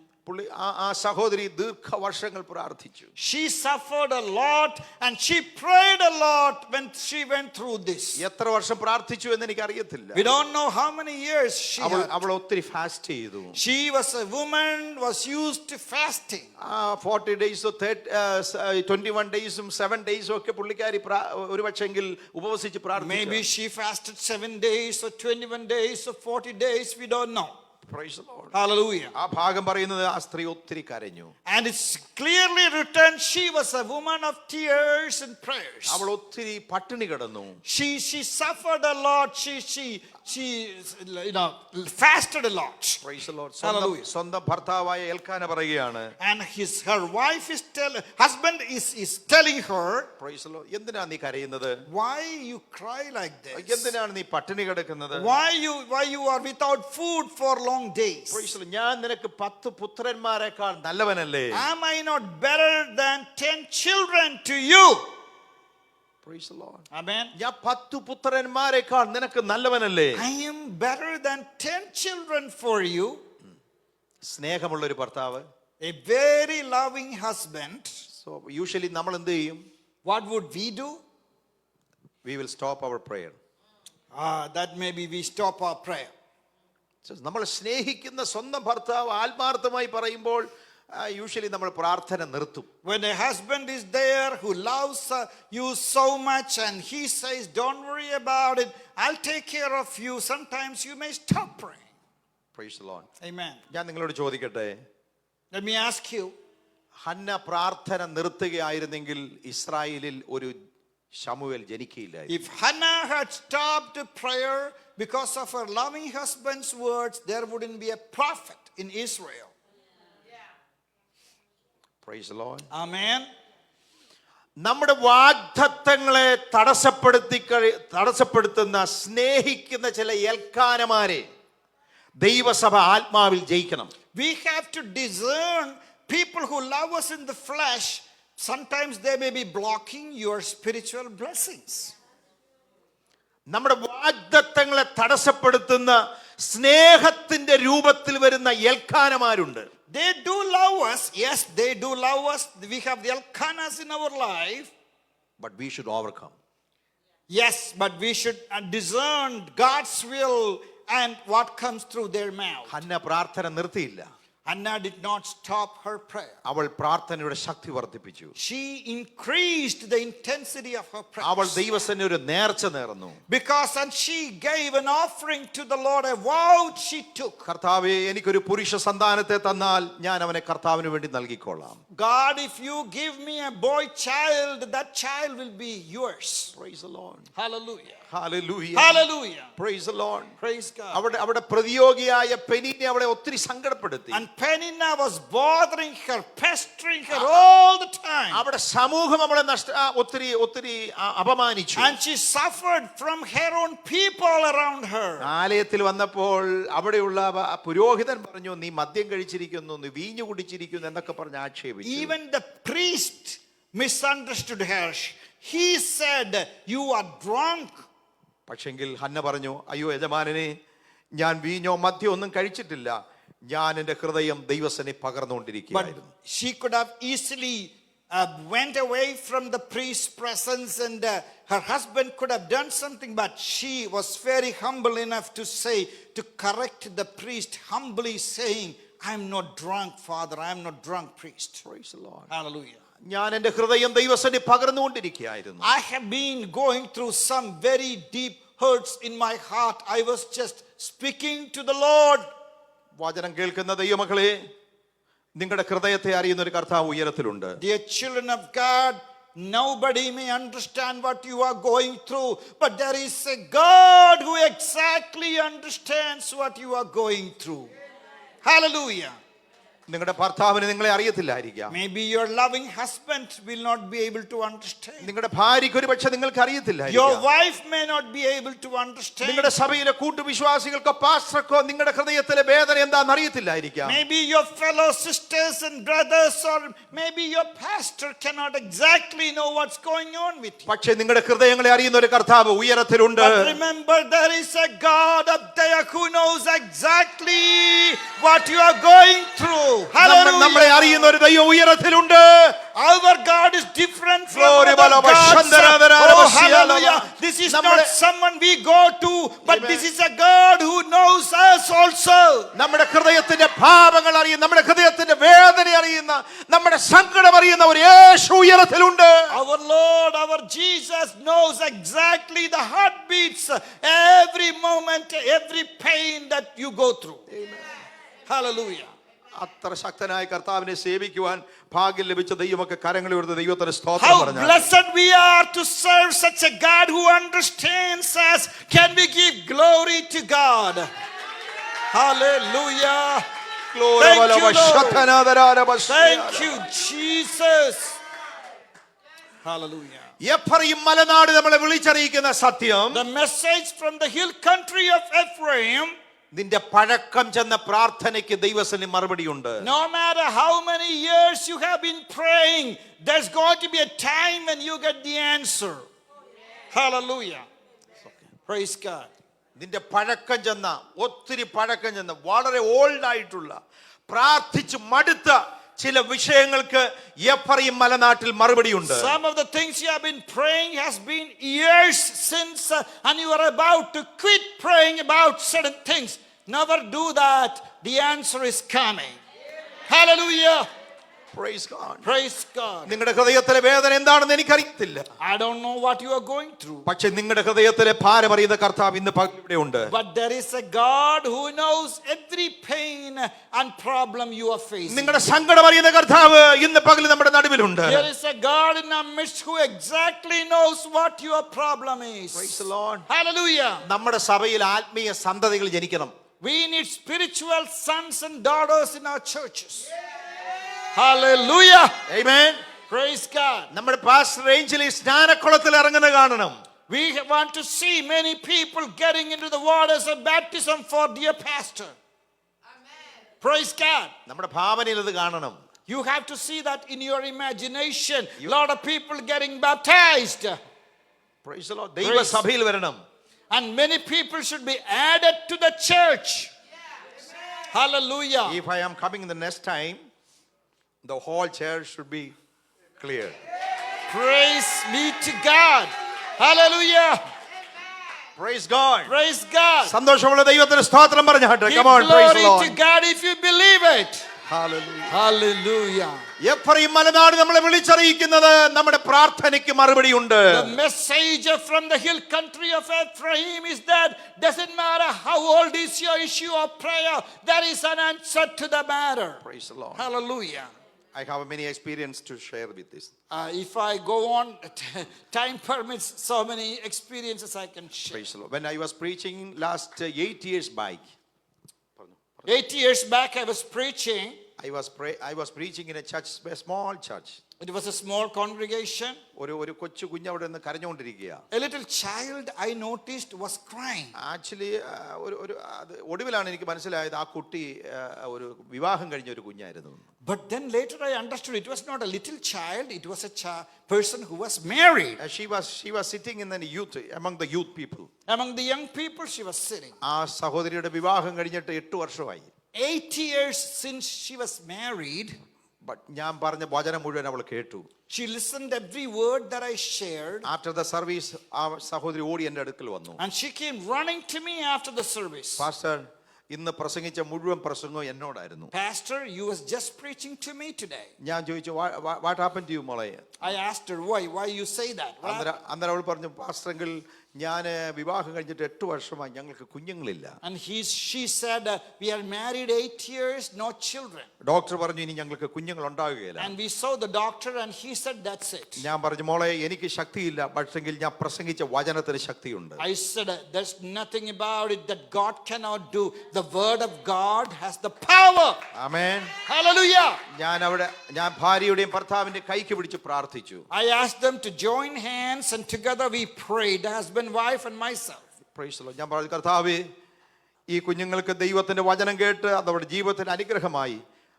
ആ സഹോദരി ദീർഘവർഷങ്ങൾ പ്രാർത്ഥിച്ചു. She suffered a lot and she prayed a lot when she went through this. എത്ര വർഷം പ്രാർത്ഥിച്ചു എന്ന് എനിക്ക് അറിയത്തില്ല. We don't know how many years she had. അവൾ ഒത്തിരി ഫാസ്റ്റ് ചെയ്തു. She was a woman was used to fasting. 40 days 21 ഡേയ്സും 7 ഡേയ്സും ഒക്കെ പുള്ളിക്കാരി ഒരു പക്ഷെങ്കിൽ ഉപവസിച്ച് പ്രാർത്ഥിച്ചു. Maybe she fasted 7 days or 21 days or 40 days, we don't know. Praise the Lord. Hallelujah. ആ ഭാഗം പറയുന്നത് ആ സ്ത്രീ ഒത്തിരി കരഞ്ഞു. And it's clearly written she was a woman of tears and prayers. അവൾ ഒത്തിരി പട്ടിണി കിടന്നു. She suffered a lot. She fasted a lot. Praise the Lord. Hallelujah. സ്വന്തം ഭർത്താവായ എൽക്കാന പറയുകയാണ്. And her wife husband is telling her, Praise the Lord. എന്തിനാ നീ കരയുന്നത്? why you cry like this? എന്തിനാണ് നീ പട്ടിണി കിടക്കുന്നത്? Why you are without food for long days? Praise the Lord. ഞാൻ നിനക്ക് 10 പുത്രന്മാരെക്കാൾ നല്ലവനല്ലേ? Am I not better than 10 children to you? Praise the Lord. Amen. ഞാൻ 10 പുത്രന്മാരെക്കാൾ നിനക്ക് നല്ലവനല്ലേ? I am better than 10 children for you. സ്നേഹമുള്ള ഒരു ഭർത്താവ്. A very loving husband. So usually നമ്മൾ എന്ത് ചെയ്യും? What would we do? We will stop our prayer. That maybe we stop our prayer. നമ്മൾ സ്നേഹിക്കുന്ന സ്വന്തം ഭർത്താവ് ആത്മാർത്ഥമായി പറയുമ്പോൾ യൂഷ്വലി നമ്മൾ പ്രാർത്ഥന നിർത്തും. When a husband is there who loves you so much and he says, don't worry about it, I'll take care of you, sometimes you may stop praying. Praise the Lord. Amen. ഞാൻ നിങ്ങളോട് ചോദിക്കട്ടെ, Let me ask you, Hannah പ്രാർത്ഥന നിർത്തുകയായിരുന്നെങ്കിൽ ഇസ്രായേലിൽ ഒരു ശമൂവേൽ ജനിക്കുകയില്ല. If Hannah had stopped prayer because of her loving husband's words, there wouldn't be a prophet in Israel. Praise the Lord. Amen. നമ്മുടെ വാഗ്ദത്തങ്ങളെ തടസ്സപ്പെടുത്തുന്ന സ്നേഹിക്കുന്ന ചില എൽക്കാനമാരെ ദൈവസഭ ആത്മാവിൽ ജയിക്കണം. We have to discern people who love us in the flesh. Sometimes they may be blocking your spiritual blessings. നമ്മുടെ വാഗ്ദത്തങ്ങളെ തടസ്സപ്പെടുത്തുന്ന സ്നേഹത്തിന്റെ രൂപത്തിൽ വരുന്ന എൽക്കാനമാരുണ്ട്. They do love us. Yes, they do love us. We have the Elkanahs in our life. But we should overcome. Yes, but we should discern God's will and what comes through their mouth. Hannah പ്രാർത്ഥന നിർത്തിയില്ല. Hannah did not stop her prayer. അവൾ പ്രാർത്ഥനയുടെ ശക്തി വർദ്ധിപ്പിച്ചു. She increased the intensity of her prayer. അവൾ ദൈവസന്നിധിയിൽ ഒരു നേർച്ച നേർന്നു. Because and she gave an offering to the Lord, a vow she took. കർത്താവേ, എനിക്കൊരു പുരുഷ സന്താനത്തെ തന്നാൽ ഞാൻ അവനെ കർത്താവിന് വേണ്ടി നൽകിക്കൊള്ളാം. God, if you give me a boy child, that child will be yours. Praise the Lord. Hallelujah. Hallelujah. Hallelujah. Praise the Lord. Praise God. അവിടെ പ്രതിയോഗിയായ പെനീനെ അവളെ ഒത്തിരി സങ്കടപ്പെടുത്തി. And Peninnah was bothering her, pestering her all the time. അവിടെ സമൂഹം അവളെ ഒത്തിരി അപമാനിച്ചു. And she suffered from her own people around her. ആലയത്തിൽ വന്നപ്പോൾ അവിടെയുള്ള പുരോഹിതൻ പറഞ്ഞു, നീ മദ്യം കഴിച്ചിരിക്കുന്നു, നീ വീഞ്ഞു കുടിച്ചിരിക്കുന്നു എന്നൊക്കെ പറഞ്ഞ് ആക്ഷേപിച്ചു. Even the priest misunderstood her. He said, you are drunk. പക്ഷെങ്കിൽ ഹന്ന പറഞ്ഞു, അയ്യോ യജമാനനെ, ഞാൻ വീഞ്ഞോ മദ്യോ ഒന്നും കഴിച്ചിട്ടില്ല, ഞാൻ എൻ്റെ ഹൃദയം ദൈവസന്നിധിയിൽ പകർന്നുകൊണ്ടിരിക്കുകയായിരുന്നു. But she could have easily went away from the priest's presence and her husband could have done something, but she was very humble enough to say, to correct the priest, humbly saying, I am not drunk, Father, I am not drunk, priest. Praise the Lord. Hallelujah. ഞാൻ എൻ്റെ ഹൃദയം ദൈവസന്നിധിയിൽ പകർന്നുകൊണ്ടിരിക്കുകയായിരുന്നു. I have been going through some very deep hurts in my heart. I was just speaking to the Lord. വചനം കേൾക്കുന്ന ദൈവമക്കളെ, നിങ്ങളുടെ ഹൃദയത്തെ അറിയുന്ന ഒരു കർത്താവ് ഉയരത്തിലുണ്ട്. Dear children of God, nobody may understand what you are going through, but there is a God who exactly understands what you are going through. Hallelujah. നിങ്ങളുടെ ഭർത്താവിന് നിങ്ങളെ അറിയത്തില്ലായിരിക്കാം. Maybe your loving husband will not be able to understand. നിങ്ങളുടെ ഭാര്യയ്ക്ക് ഒരു പക്ഷെ നിങ്ങൾക്ക് അറിയത്തില്ലായിരിക്കാം. Your wife may not be able to understand. നിങ്ങളുടെ സഭയിലെ കൂട്ടുവിശ്വാസികൾക്കോ പാസ്റ്റർക്കോ നിങ്ങളുടെ ഹൃദയത്തിലെ വേദന എന്താണെന്ന് അറിയത്തില്ലായിരിക്കാം. Maybe your fellow sisters and brothers or maybe your pastor cannot exactly know what's going on with you. പക്ഷേ നിങ്ങളുടെ ഹൃദയങ്ങളെ അറിയുന്ന ഒരു കർത്താവ് ഉയരത്തിലുണ്ട്. But remember, there is a God up there who knows exactly what you are going through. നമ്മളെ അറിയുന്ന ഒരു ദൈവം ഉയരത്തിലുണ്ട്. Our God is different from other gods. Oh, hallelujah. This is not someone we go to, but this is a God who knows us also. നമ്മുടെ ഹൃദയത്തിന്റെ ഭാവങ്ങൾ അറിയുന്ന, നമ്മുടെ ഹൃദയത്തിന്റെ വേദന അറിയുന്ന, നമ്മുടെ സങ്കടം അറിയുന്ന ഒരു യേശു ഉയരത്തിലുണ്ട്. Our Lord, our Jesus knows exactly the heartbeats, every moment, every pain that you go through. Amen. Hallelujah. അത്ര ശക്തനായ കർത്താവിനെ സേവിക്കുവാൻ ഭാഗ്യം ലഭിച്ച ദൈവമൊക്കെ കരങ്ങൾ ഉയർത്തി ദൈവത്തിന് സ്തോത്രം How പറഞ്ഞു. blessed we are to serve such a God who understands us. Can we give glory to God? Hallelujah. Thank you, Lord. Thank you, Jesus. Hallelujah. Ephraim മലനാട് നമ്മളെ വിളിച്ചറിയിക്കുന്ന സത്യം, The message from the hill country of Ephraim, നിന്റെ പഴക്കം ചെന്ന പ്രാർത്ഥനയ്ക്ക് ദൈവസന്നിധി മറുപടിയുണ്ട്. no matter how many years you have been praying, there's going to be a time when you get the answer. Hallelujah. Praise God. നിന്റെ പഴക്കം ചെന്ന, ഒത്തിരി പഴക്കം ചെന്ന, വളരെ ഓൾഡ് ആയിട്ടുള്ള, പ്രാർത്ഥിച്ച് മടുത്ത ചില വിഷയങ്ങൾക്ക് Ephraim മലനാട്ടിൽ മറുപടിയുണ്ട്. Some of the things you have been praying has been years since and you are about to quit praying about certain things. Never do that. The answer is coming. Hallelujah. Praise God. Praise God. നിങ്ങളുടെ ഹൃദയത്തിലെ വേദന എന്താണെന്ന് എനിക്കറിയത്തില്ല. I don't know what you are going through. പക്ഷേ നിങ്ങളുടെ ഹൃദയത്തിലെ ഭാരമറിയുന്ന കർത്താവ് ഇന്ന് ഇവിടെ ഉണ്ട്. But there is a God who knows every pain and problem you are facing. നിങ്ങളുടെ സങ്കടം അറിയുന്ന കർത്താവ് ഇന്ന് പകൽ നമ്മുടെ നടുവിലുണ്ട്. There is a God in our midst who exactly knows what your problem is. Praise the Lord. Hallelujah. നമ്മുടെ സഭയിൽ ആത്മീയ സന്തതികൾ ജനിക്കണം. We need spiritual sons and daughters in our churches. Hallelujah. Amen. Praise God. നമ്മുടെ pastor റേഞ്ചിൽ സ്നാനക്കുളത്തിൽ ഇറങ്ങുന്നത് കാണണം. We want to see many people getting into the waters of baptism for dear pastor. Amen. Praise God. നമ്മുടെ ഭാവനയിൽ അത് കാണണം. You have to see that in your imagination. Lot of people getting baptized. Praise the Lord. ദൈവ സഭയിൽ വരണം. And many people should be added to the church. Yes. Hallelujah. If I am coming the next time, the whole church should be clear. Praise be to God. Hallelujah. Praise God. Praise God. സന്തോഷമുള്ള ദൈവത്തിന് സ്തോത്രം പറഞ്ഞാട്ടെ. Give Come on, praise the glory Lord. to God if you believe it. Hallelujah. Hallelujah. Ephraim മലനാട് നമ്മളെ വിളിച്ചറിയിക്കുന്നത് നമ്മുടെ പ്രാർത്ഥനയ്ക്ക് മറുപടിയുണ്ട്. The message from the hill country of Ephraim is that doesn't matter how old is your issue of prayer, there is an answer to the matter. Praise the Lord. Hallelujah. I have many experience to share with this. If I go on, time permits, so many experiences I can share. Praise the Lord. When I was preaching last 8 years back, 8 years back I was preaching. I was preaching in a church, a small church. It was a small congregation. ഒരു കൊച്ചു കുഞ്ഞ് അവിടെ നിന്ന് കരഞ്ഞുകൊണ്ടിരിക്കുക. A little child I noticed was crying. Actually ഒടുവിലാണ് എനിക്ക് മനസ്സിലായത് ആ കുട്ടി ഒരു വിവാഹം കഴിഞ്ഞ ഒരു കുഞ്ഞായിരുന്നു. But then later I understood it was not a little child, it was a person who was married. She was sitting in the youth, among the youth people. Among the young people she was sitting. ആ സഹോദരിയുടെ വിവാഹം കഴിഞ്ഞിട്ട് 8 വർഷമായി. 8 years since she was married. But ഞാൻ പറഞ്ഞ വചനം മുഴുവൻ അവൾ കേട്ടു. She listened every word that I shared. After the service ആ സഹോദരി ഓടി എൻ്റെ അടുക്കൽ വന്നു. And she came running to me after the service. Pastor, ഇന്ന് പ്രസംഗിച്ച മുഴുവൻ പ്രസംഗം എന്നോടായിരുന്നു. Pastor, you was just preaching to me today. ഞാൻ ചോദിച്ചു, what happened to you മോളെ? I asked her, why you say that? അന്നേരം അവൾ പറഞ്ഞു, പാസ്റ്ററെങ്കിൽ ഞാൻ വിവാഹം കഴിഞ്ഞിട്ട് 8 വർഷമായി ഞങ്ങൾക്ക് കുഞ്ഞുങ്ങളില്ല. And she said, we are married 8 years, no children. Doctor പറഞ്ഞു ഇനി ഞങ്ങൾക്ക് കുഞ്ഞുങ്ങൾ ഉണ്ടാകുകയില്ല. And we saw the doctor and he said that's it. ഞാൻ പറഞ്ഞു മോളെ എനിക്ക് ശക്തിയില്ല, പക്ഷെങ്കിൽ ഞാൻ പ്രസംഗിച്ച വചനത്തിന് ശക്തിയുണ്ട്. I said there's nothing about it that God cannot do. The word of God has the power. Amen. Hallelujah. ഞാൻ ഭാര്യയുടെയും ഭർത്താവിന്റെ കൈക്ക് പിടിച്ച് പ്രാർത്ഥിച്ചു. I asked them to join hands and together we prayed, husband, wife and myself. Praise the Lord. ഞാൻ പറഞ്ഞു കർത്താവേ ഈ കുഞ്ഞുങ്ങൾക്ക് ദൈവത്തിന്റെ വചനം കേട്ട് അതവരുടെ ജീവിതത്തിന് അനുഗ്രഹമായി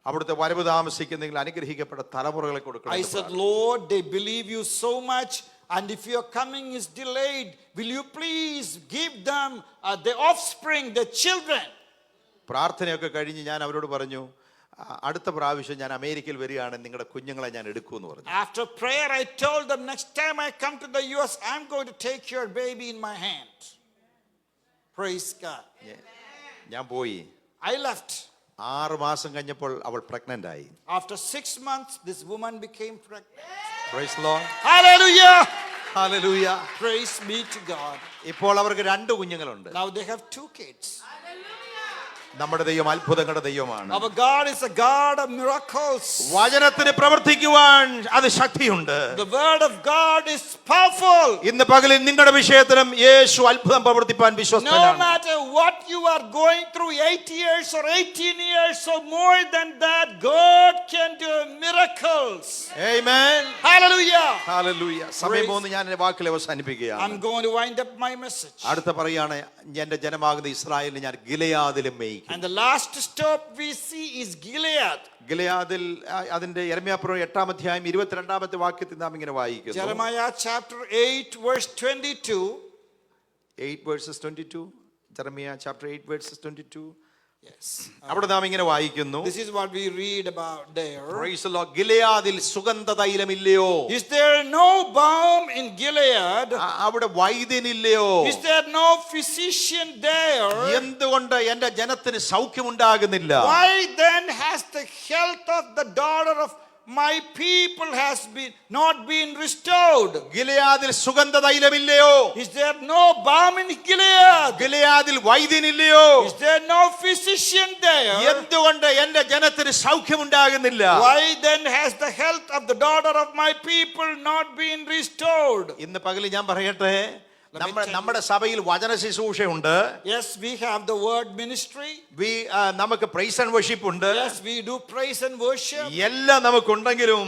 അവിടുത്തെ വരവ് താമസിക്കുന്നെങ്കിൽ അനുഗ്രഹിക്കപ്പെട്ട തലമുറകളെ കൊടുക്കണം. I said, Lord, they believe you so much, and if your coming is delayed, will you please give them the offspring, the children? പ്രാർത്ഥനയൊക്കെ കഴിഞ്ഞ് ഞാൻ അവരോട് പറഞ്ഞു അടുത്ത പ്രാവശ്യം ഞാൻ അമേരിക്കയിൽ വരികയാണ് നിങ്ങളുടെ കുഞ്ഞുങ്ങളെ ഞാൻ എടുക്കുമെന്ന് പറഞ്ഞു. After prayer I told them next time I come to the US I'm going to take your baby in my hand. Praise God. ഞാൻ പോയി. I left. 6 മാസം കഴിഞ്ഞപ്പോൾ അവൾ പ്രഗ്നന്റ് ആയി. After 6 months this woman became pregnant. Praise the Lord. Hallelujah. Hallelujah. Praise be to God. ഇപ്പോൾ അവർക്ക് 2 കുഞ്ഞുങ്ങളുണ്ട്. Now they have 2 kids. നമ്മുടെ ദൈവം അത്ഭുതങ്ങളുടെ ദൈവമാണ്. Our God is a God of miracles. വചനത്തിന് പ്രവർത്തിക്കുവാൻ അത് ശക്തിയുണ്ട്. The word of God is powerful. ഇന്ന് പകലിൽ നിങ്ങളുടെ വിഷയത്തിലും യേശു അത്ഭുതം പ്രവർത്തിപ്പാൻ വിശ്വസ്തനാണ്. No matter what you are going through, 8 years or 18 years or more than that, God can do miracles. Amen. Hallelujah. Hallelujah. സമയം പോകുന്നു, ഞാൻ എൻ്റെ വാക്കിൽ അവസാനിപ്പിക്കുകയാണ്. I'm going to wind up my message. അടുത്ത പറയാണ് എൻ്റെ ജനമാകുന്ന ഇസ്രായേലിനെ ഞാൻ ഗിലെയാദിലും മേയിക്കും. And the last stop we see is Gilead. ഗിലെയാദിൽ അതിന്റെ യെരമ്യാപ്രവചനം 8-ാം അധ്യായം 22-ാമത്തെ വാക്യത്തിൽ നാം ഇങ്ങനെ വായിക്കുന്നു. Jeremiah chapter 8 verse 22. 8 verses 22. Jeremiah chapter 8 verses 22. Yes. അവിടെ നാം ഇങ്ങനെ വായിക്കുന്നു. This is what we read about there. Praise the Lord. ഗിലെയാദിൽ സുഗന്ധതൈലമില്ലയോ? Is there no balm in Gilead? അവിടെ വൈദ്യനില്ലയോ? Is there no physician there? എന്തുകൊണ്ട് എൻ്റെ ജനത്തിന് സൗഖ്യമുണ്ടാകുന്നില്ല? Why then has the health of the daughter of my people has been not been restored? ഗിലെയാദിൽ സുഗന്ധ തൈലമില്ലയോ? Is there no balm in Gilead? ഗിലെയാദിൽ വൈദ്യനില്ലയോ? Is there no physician there? എന്തുകൊണ്ട് എന്റെ ജനത്തിന് സൗഖ്യമുണ്ടാകുന്നില്ല? Why then has the health of the daughter of my people not been restored? ഇന്ന് പകൽ ഞാൻ പറയട്ടെ, നമ്മുടെ സഭയിൽ വചന ശുശ്രൂഷയുണ്ട്. Yes, we have the word ministry. നമുക്ക് പ്രൈസ് ആൻഡ് വർഷിപ്പ് ഉണ്ട്. Yes, we do praise and worship. എല്ലാം നമുക്കുണ്ടെങ്കിലും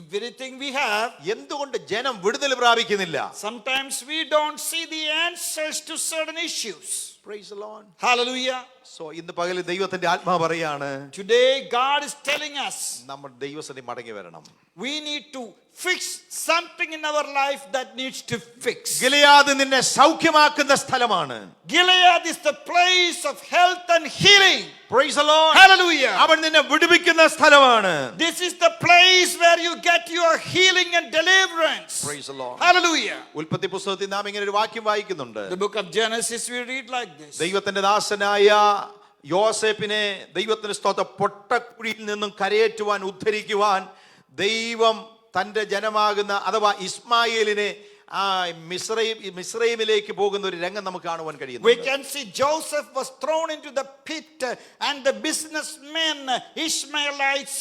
Everything we have, എന്തുകൊണ്ട് ജനം വിടുതൽ പ്രാപിക്കുന്നില്ല? sometimes we don't see the answers to certain issues. Praise the Lord. Hallelujah. So ഇന്ന് പകൽ ദൈവത്തിന്റെ ആത്മാവ് പറയാണ്, Today God is telling us നമ്മൾ ദൈവസന്നിധി മടങ്ങി വരണം. we need to fix something in our life that needs to fix. Gilead നിന്നെ സൗഖ്യമാക്കുന്ന സ്ഥലമാണ്. Gilead is the place of health and healing. Praise the Lord. Hallelujah. അവൻ നിന്നെ വിടുവിക്കുന്ന സ്ഥലമാണ്. This is the place where you get your healing and deliverance. Praise the Lord. Hallelujah. ഉൽപ്പത്തി പുസ്തകത്തിൽ നാം ഇങ്ങനെ ഒരു വാക്യം വായിക്കുന്നുണ്ട്. The book of Genesis we read like this. ദൈവത്തിന്റെ ദാസനായ യോസേഫിനെ ദൈവത്തിന് സ്തോത്രം പൊട്ടക്കുഴിയിൽ നിന്നും കരയേറ്റുവാൻ ഉദ്ധരിക്കുവാൻ ദൈവം തന്റെ ജനമാകുന്ന അഥവാ ഇസ്മായേലിനെ മിസ്രൈമിലേക്ക് പോകുന്ന ഒരു രംഗം നമുക്ക് കാണുവാൻ കഴിയുന്നു. We can see Joseph was thrown into the pit and the businessmen Ishmaelites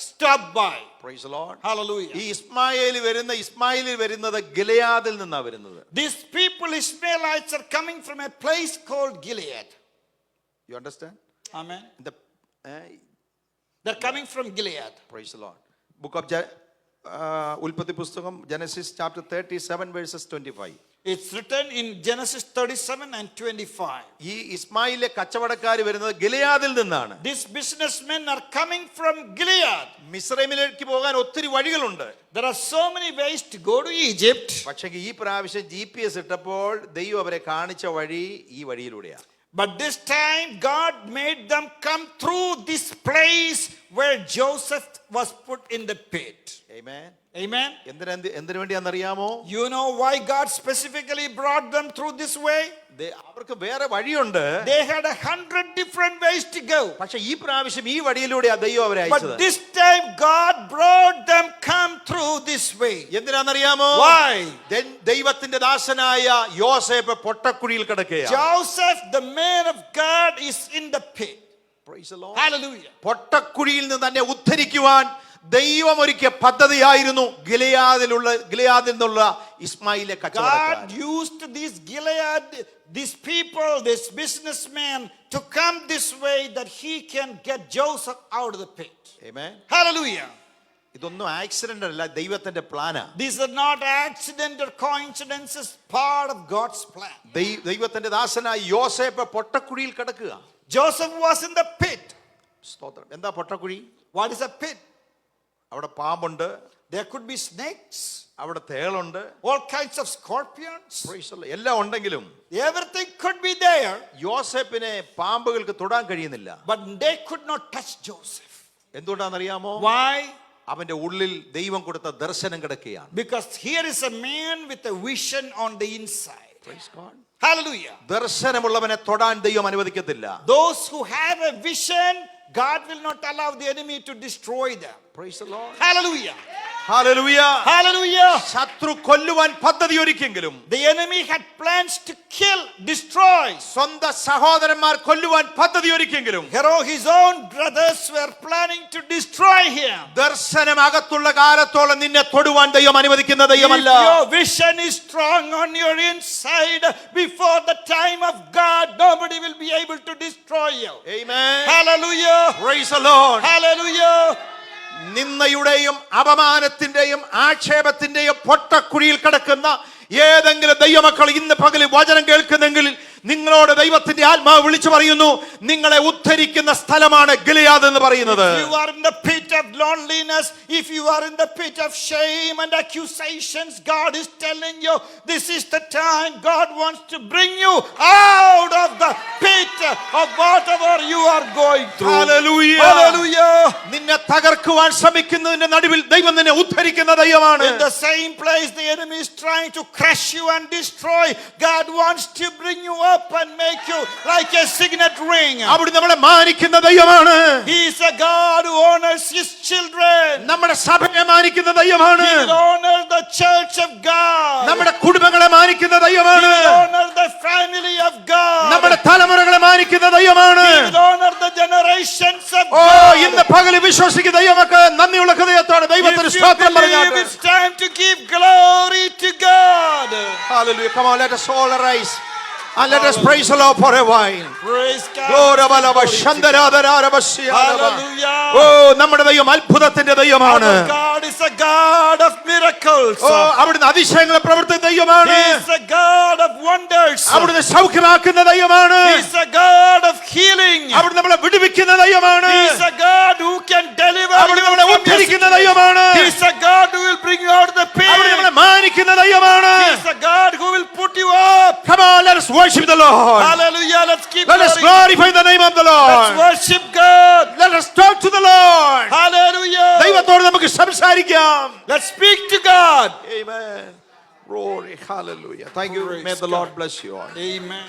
stopped by. Praise the Lord. Hallelujah. ഈ ഇസ്മായേലിൽ വരുന്നത് ഗിലെയാദിൽ നിന്നാണ് വരുന്നത്. These people Ishmaelites are coming from a place called Gilead. You understand? Amen. They're coming from Gilead. Praise the Lord. Book of ഉൽപ്പത്തി പുസ്തകം Genesis chapter 37 verses 25. It's written in Genesis 37 and 25. ഈ ഇസ്മായിലിലെ കച്ചവടക്കാർ വരുന്നത് ഗിലെയാദിൽ നിന്നാണ്. These businessmen are coming from Gilead. മിസ്രൈമിലേക്ക് പോകാൻ ഒത്തിരി വഴികളുണ്ട്. There are so many ways to go to Egypt. പക്ഷേ ഈ പ്രാവശ്യം GPS ഇട്ടപ്പോൾ ദൈവം അവരെ കാണിച്ച വഴി ഈ വഴിയിലൂടെയാണ്. But this time God made them come through this place where Joseph was put in the pit. Amen. Amen. എന്തിനു വേണ്ടിയാണെന്നറിയാമോ? You know why God specifically brought them through this way? അവർക്ക് വേറെ വഴിയുണ്ട്. They had 100 different ways to go. പക്ഷേ ഈ പ്രാവശ്യം ഈ വഴിയിലൂടെയാണ് ദൈവം അവരെ അയച്ചത്. But this time God brought them come through this way. എന്തിനാണെന്നറിയാമോ? Why? ദൈവത്തിന്റെ ദാസനായ യോസേഫ് പൊട്ടക്കുഴിയിൽ കിടക്കുകയാണ്. Joseph, the man of God, is in the pit. Praise the Lord. Hallelujah. പൊട്ടക്കുഴിയിൽ നിന്ന് തന്നെ ഉദ്ധരിക്കുവാൻ ദൈവം ഒരുക്കിയ പദ്ധതിയായിരുന്നു ഗിലെയാദിൽ നിന്നുള്ള ഇസ്മായിലെ കച്ചവടക്കാർ. God used these Gilead, these people, this businessman to come this way that he can get Joseph out of the pit. Amen. Hallelujah. ഇതൊന്നും accident അല്ല, ദൈവത്തിന്റെ പ്ലാനാ. These are not accident or coincidences, part of God's plan. ദൈവത്തിന്റെ ദാസനായ യോസേഫ് പൊട്ടക്കുഴിയിൽ കിടക്കുക. Joseph was in the pit. സ്തോത്രം. എന്താ Pottakuzhy? What is a pit? അവിടെ പാമ്പുണ്ട്. There could be snakes. അവിടെ തേളുണ്ട്. All kinds of scorpions. എല്ലാം ഉണ്ടെങ്കിലും everything could be there. യോസേഫിനെ പാമ്പുകൾക്ക് തൊടാൻ കഴിയുന്നില്ല. But they could not touch Joseph. എന്തുകൊണ്ടാണെന്നറിയാമോ? Why? അവന്റെ ഉള്ളിൽ ദൈവം കൊടുത്ത ദർശനം കിടക്കുകയാണ്. Because here is a man with a vision on the inside. Praise God. Hallelujah. ദർശനമുള്ളവനെ തൊടാൻ ദൈവം അനുവദിക്കത്തില്ല. Those who have a vision, God will not allow the enemy to destroy them. Praise the Lord. Hallelujah. Hallelujah. Hallelujah. ശത്രു കൊല്ലുവാൻ പദ്ധതി ഒരുക്കിയെങ്കിലും The enemy had plans to kill, destroy. സ്വന്തം സഹോദരന്മാർ കൊല്ലുവാൻ പദ്ധതി ഒരുക്കിയെങ്കിലും His own brothers were planning to destroy him. ദർശനം അകത്തുള്ള കാലത്തോളം നിന്നെ തൊടുവാൻ ദൈവം അനുവദിക്കുന്ന ദൈവമല്ല. If your vision is strong on your inside, before the time of God, nobody will be able to destroy you. Amen. Hallelujah. Praise the Lord. Hallelujah. നിന്ദയുടെയും അപമാനത്തിന്റെയും ആക്ഷേപത്തിന്റെയും പൊട്ടക്കുഴിയിൽ കിടക്കുന്ന ഏതെങ്കിലും ദൈവമക്കൾ ഇന്ന് പകൽ വചനം കേൾക്കുന്നെങ്കിൽ നിങ്ങളോട് ദൈവത്തിന്റെ ആത്മാവ് വിളിച്ചു പറയുന്നു, നിങ്ങളെ ഉദ്ധരിക്കുന്ന സ്ഥലമാണ് ഗിലെയാദ് എന്ന് പറയുന്നത്. If you are in the pit of loneliness, if you are in the pit of shame and accusations, God is telling you this is the time God wants to bring you out of the pit of whatever you are going through. Hallelujah. Hallelujah. നിന്നെ തകർക്കുവാൻ ശ്രമിക്കുന്നതിന്റെ നടുവിൽ ദൈവം നിന്നെ ഉദ്ധരിക്കുന്ന ദൈവമാണ്. In the same place the enemy is trying to crush you and destroy, God wants to bring you up and make you like a signet ring. honoring. അവിടുന്ന് നമ്മളെ മാനിക്കുന്ന ദൈവമാണ്. He is a God who honors his children. നമ്മുടെ സഭയെ മാനിക്കുന്ന ദൈവമാണ്. He will honor the church of God. നമ്മുടെ കുടുംബങ്ങളെ മാനിക്കുന്ന ദൈവമാണ്. He will honor the family of God. നമ്മുടെ തലമുറകളെ മാനിക്കുന്ന ദൈവമാണ്. He will honor the generations of oh God. ഇന്ന് പകൽ വിശ്വസിക്കുന്ന ദൈവമക്കളെ നന്ദിയുള്ള ഹൃദയത്തോടെ ദൈവത്തിന് If you സ്തോത്രം believe, പറഞ്ഞാട്ടെ. it's time to give glory to God. Hallelujah. Come on, let us all arise and let us praise the Lord for a while. Praise God. Glory balaba shandaradarabasyalaba. Hallelujah. ഓ നമ്മുടെ ദൈവം അത്ഭുതത്തിന്റെ ദൈവമാണ്. Our God is a God of miracles. ഓ അവിടുന്ന് അതിശയങ്ങളെ പ്രവർത്തിക്കുന്ന ദൈവമാണ്. He is a God of wonders. അവിടുന്ന് സൗഖ്യമാക്കുന്ന ദൈവമാണ്. He is a God of healing. അവിടുന്ന് നമ്മളെ വിടുവിക്കുന്ന ദൈവമാണ്. He is a God who can deliver അവിടുന്ന് you നമ്മളെ from your ഉദ്ധരിക്കുന്ന sickness. ദൈവമാണ്. He is a God who will bring you out of the അവിടുന്ന് pain. നമ്മളെ മാനിക്കുന്ന ദൈവമാണ്. He is a God who will put you up. Come on, let us worship the Lord. Hallelujah. Let's keep Let us glory. glorify the name of the Let's Lord. worship God. Let us talk to the Lord. Hallelujah. ദൈവത്തോട് നമുക്ക് സംസാരിക്കാം. Let's speak to God. Amen. Glory. Hallelujah. Thank you. Praise May the God. Lord bless you all. Amen.